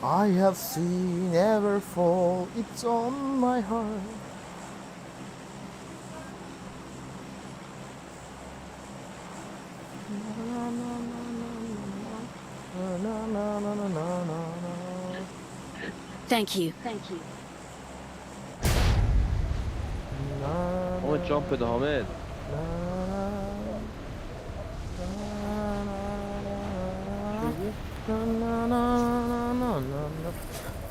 I have seen never fall, it's on my heart. Thank you. Thank you. I'm gonna jump with Ahmed.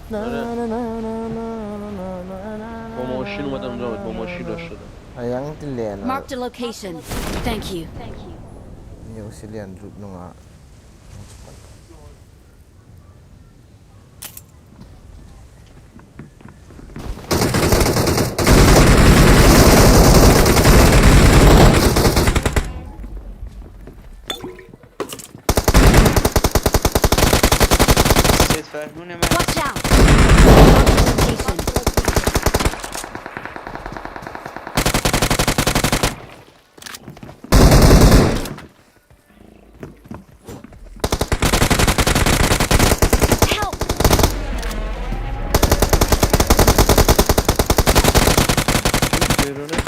با ماشین اومدم جامد با ماشین داشت شدم Ayang tilian. Marked a location. Thank you. Thank you. New Zealand route nunga. Watch out. Marked a location. Help. بیرونه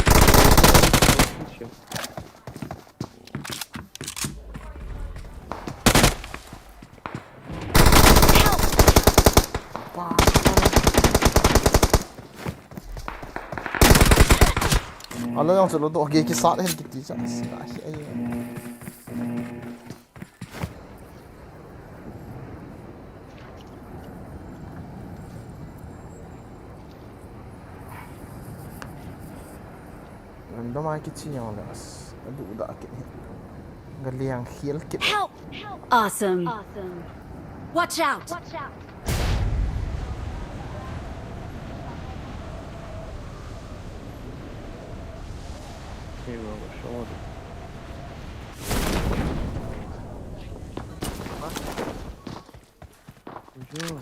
Ala yang selalu tu okey kisah hen kita sah. Anda mai kecil yang las. Aduh dah kit. Galiang heal kit. Help. Awesome. Awesome. Watch out. Watch out. eyvallah şama da Hocam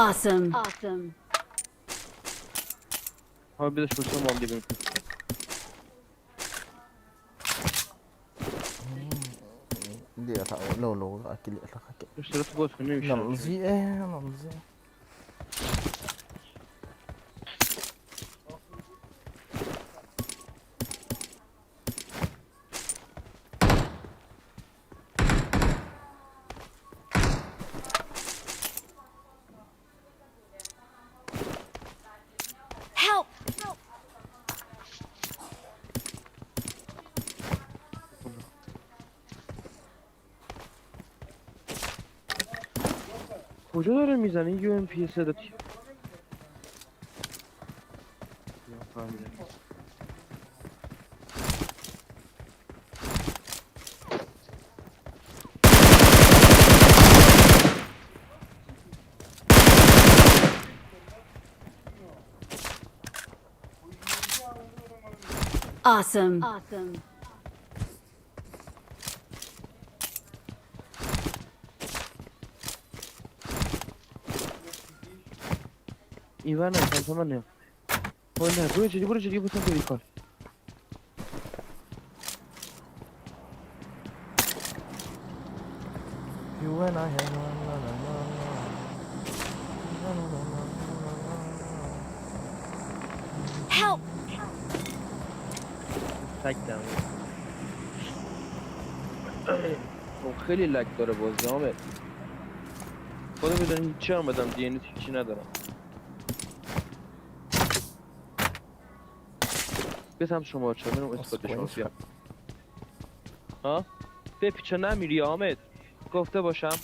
Awesome. Awesome. Abi bir de şursam al gibi Dia tak low akil lah kakek. Şurası boş mu neymiş Namzi namzi. کجا داره میزنه یو ام پی صدا فهمیدم. Awesome. Awesome. این ور نه سمت من نه نه برو جدی برو سمت بیکار You and I have Help! لک دارم خب خیلی لک داره بازی حامد خودم بدونم هیچی هم بدم دی ان هیچی ندارم بسم شما چرا منو اسکات شما بیام ها به پیچه نمیری حامد گفته باشم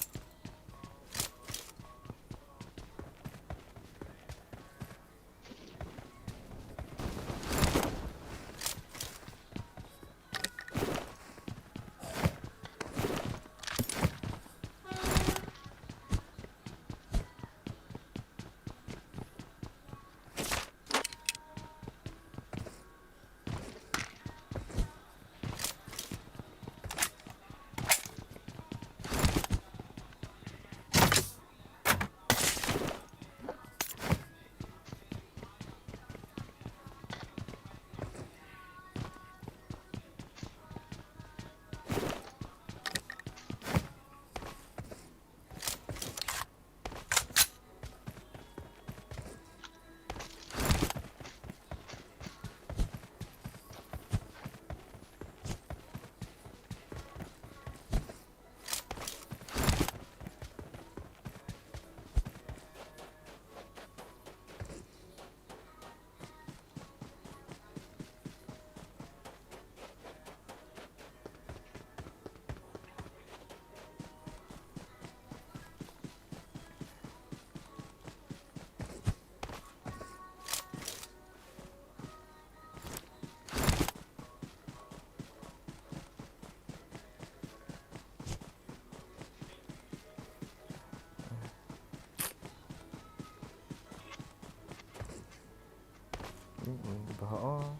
baAam.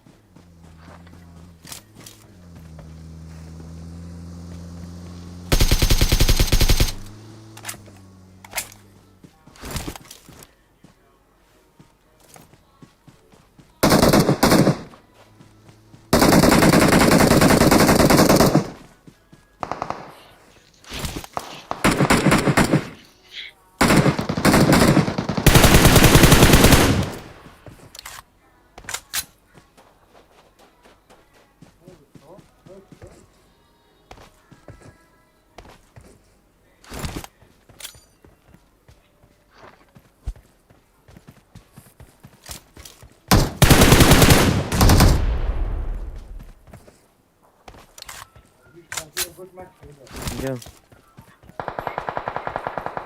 میگم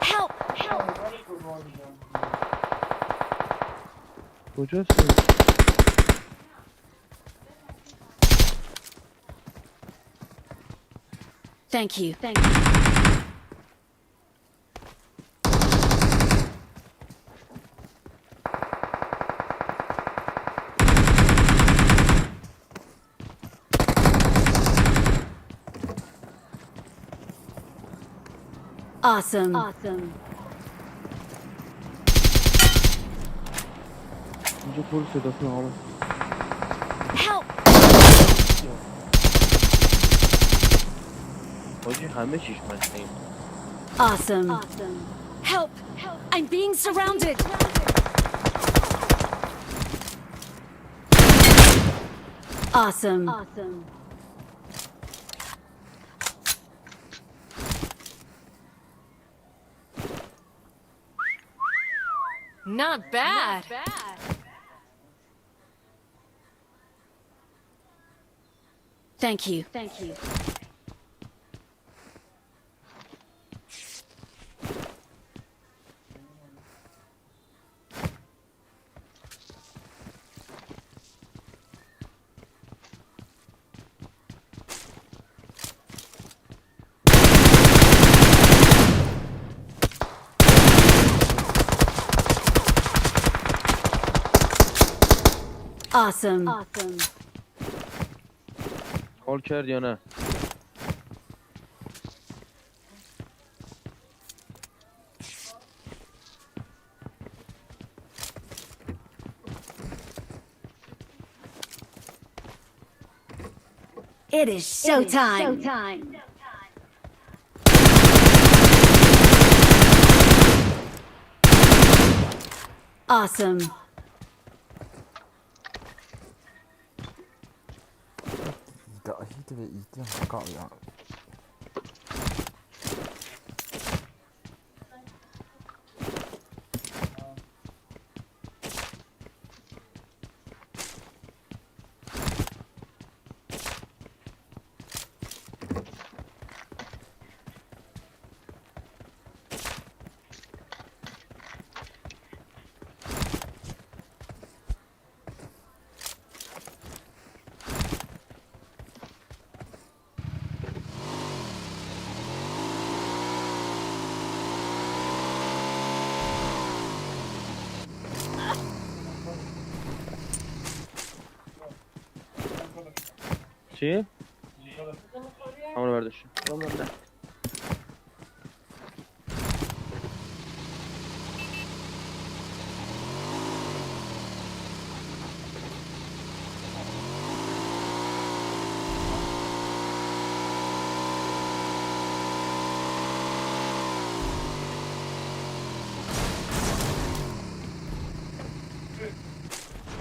Help! کجاست Thank you. Thank you. Awesome. Awesome. اینجا پر صداتون حامد Help! حاجی همه چیش مشنیم Awesome. Awesome. Help! Help! I'm being surrounded. Awesome. Awesome. Not bad. Thank you. Thank you. Awesome. حال کرد یا نه؟ It is showtime. Awesome. Đợi thì về ý tưởng của cậu nhỉ. چی؟ همونو برداشت. نه.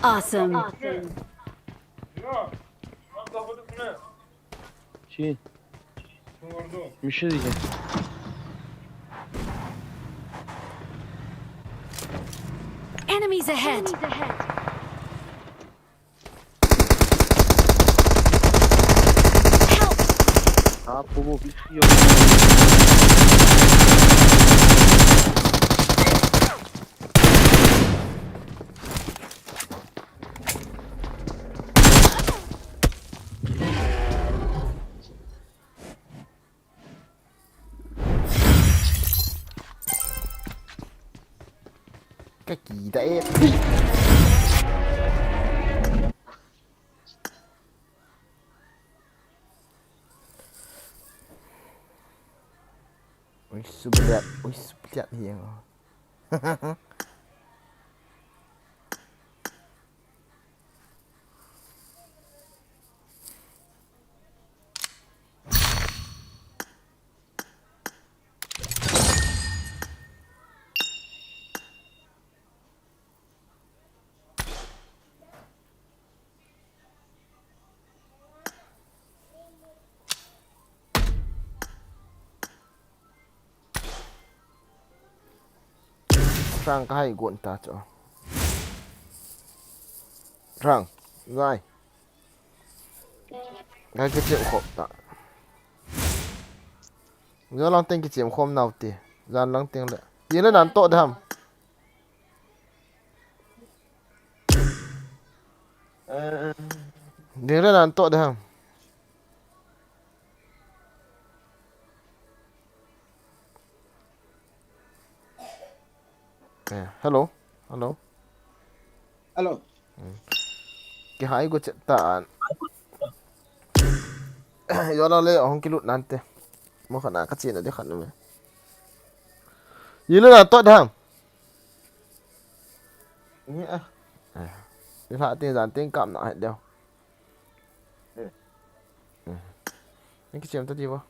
Awesome. چی؟ میشه دیگه. Enemies ahead. Help. ها بابا بیخیال. Kaki đã ép. Ui super lihat hiền. Rang cái hay cuộn ta cho. Rang, ngay. Ngay cái chuyện khổ ta. Nhớ lăng tên cái chuyện khổ nào thì gian lăng tên lại. Yên lên đàn tội thầm. Yên lên đàn tội thầm. Hello. Cái hai của chuyện ta. Do đó lấy ở không cái lụt nante. Mà khả năng cái chuyện này để khả năng. Yên lên đàn tội thầm. Nghĩa. Để lại tiền dàn tiền cầm lại đâu. Cái chuyện ta đi vào.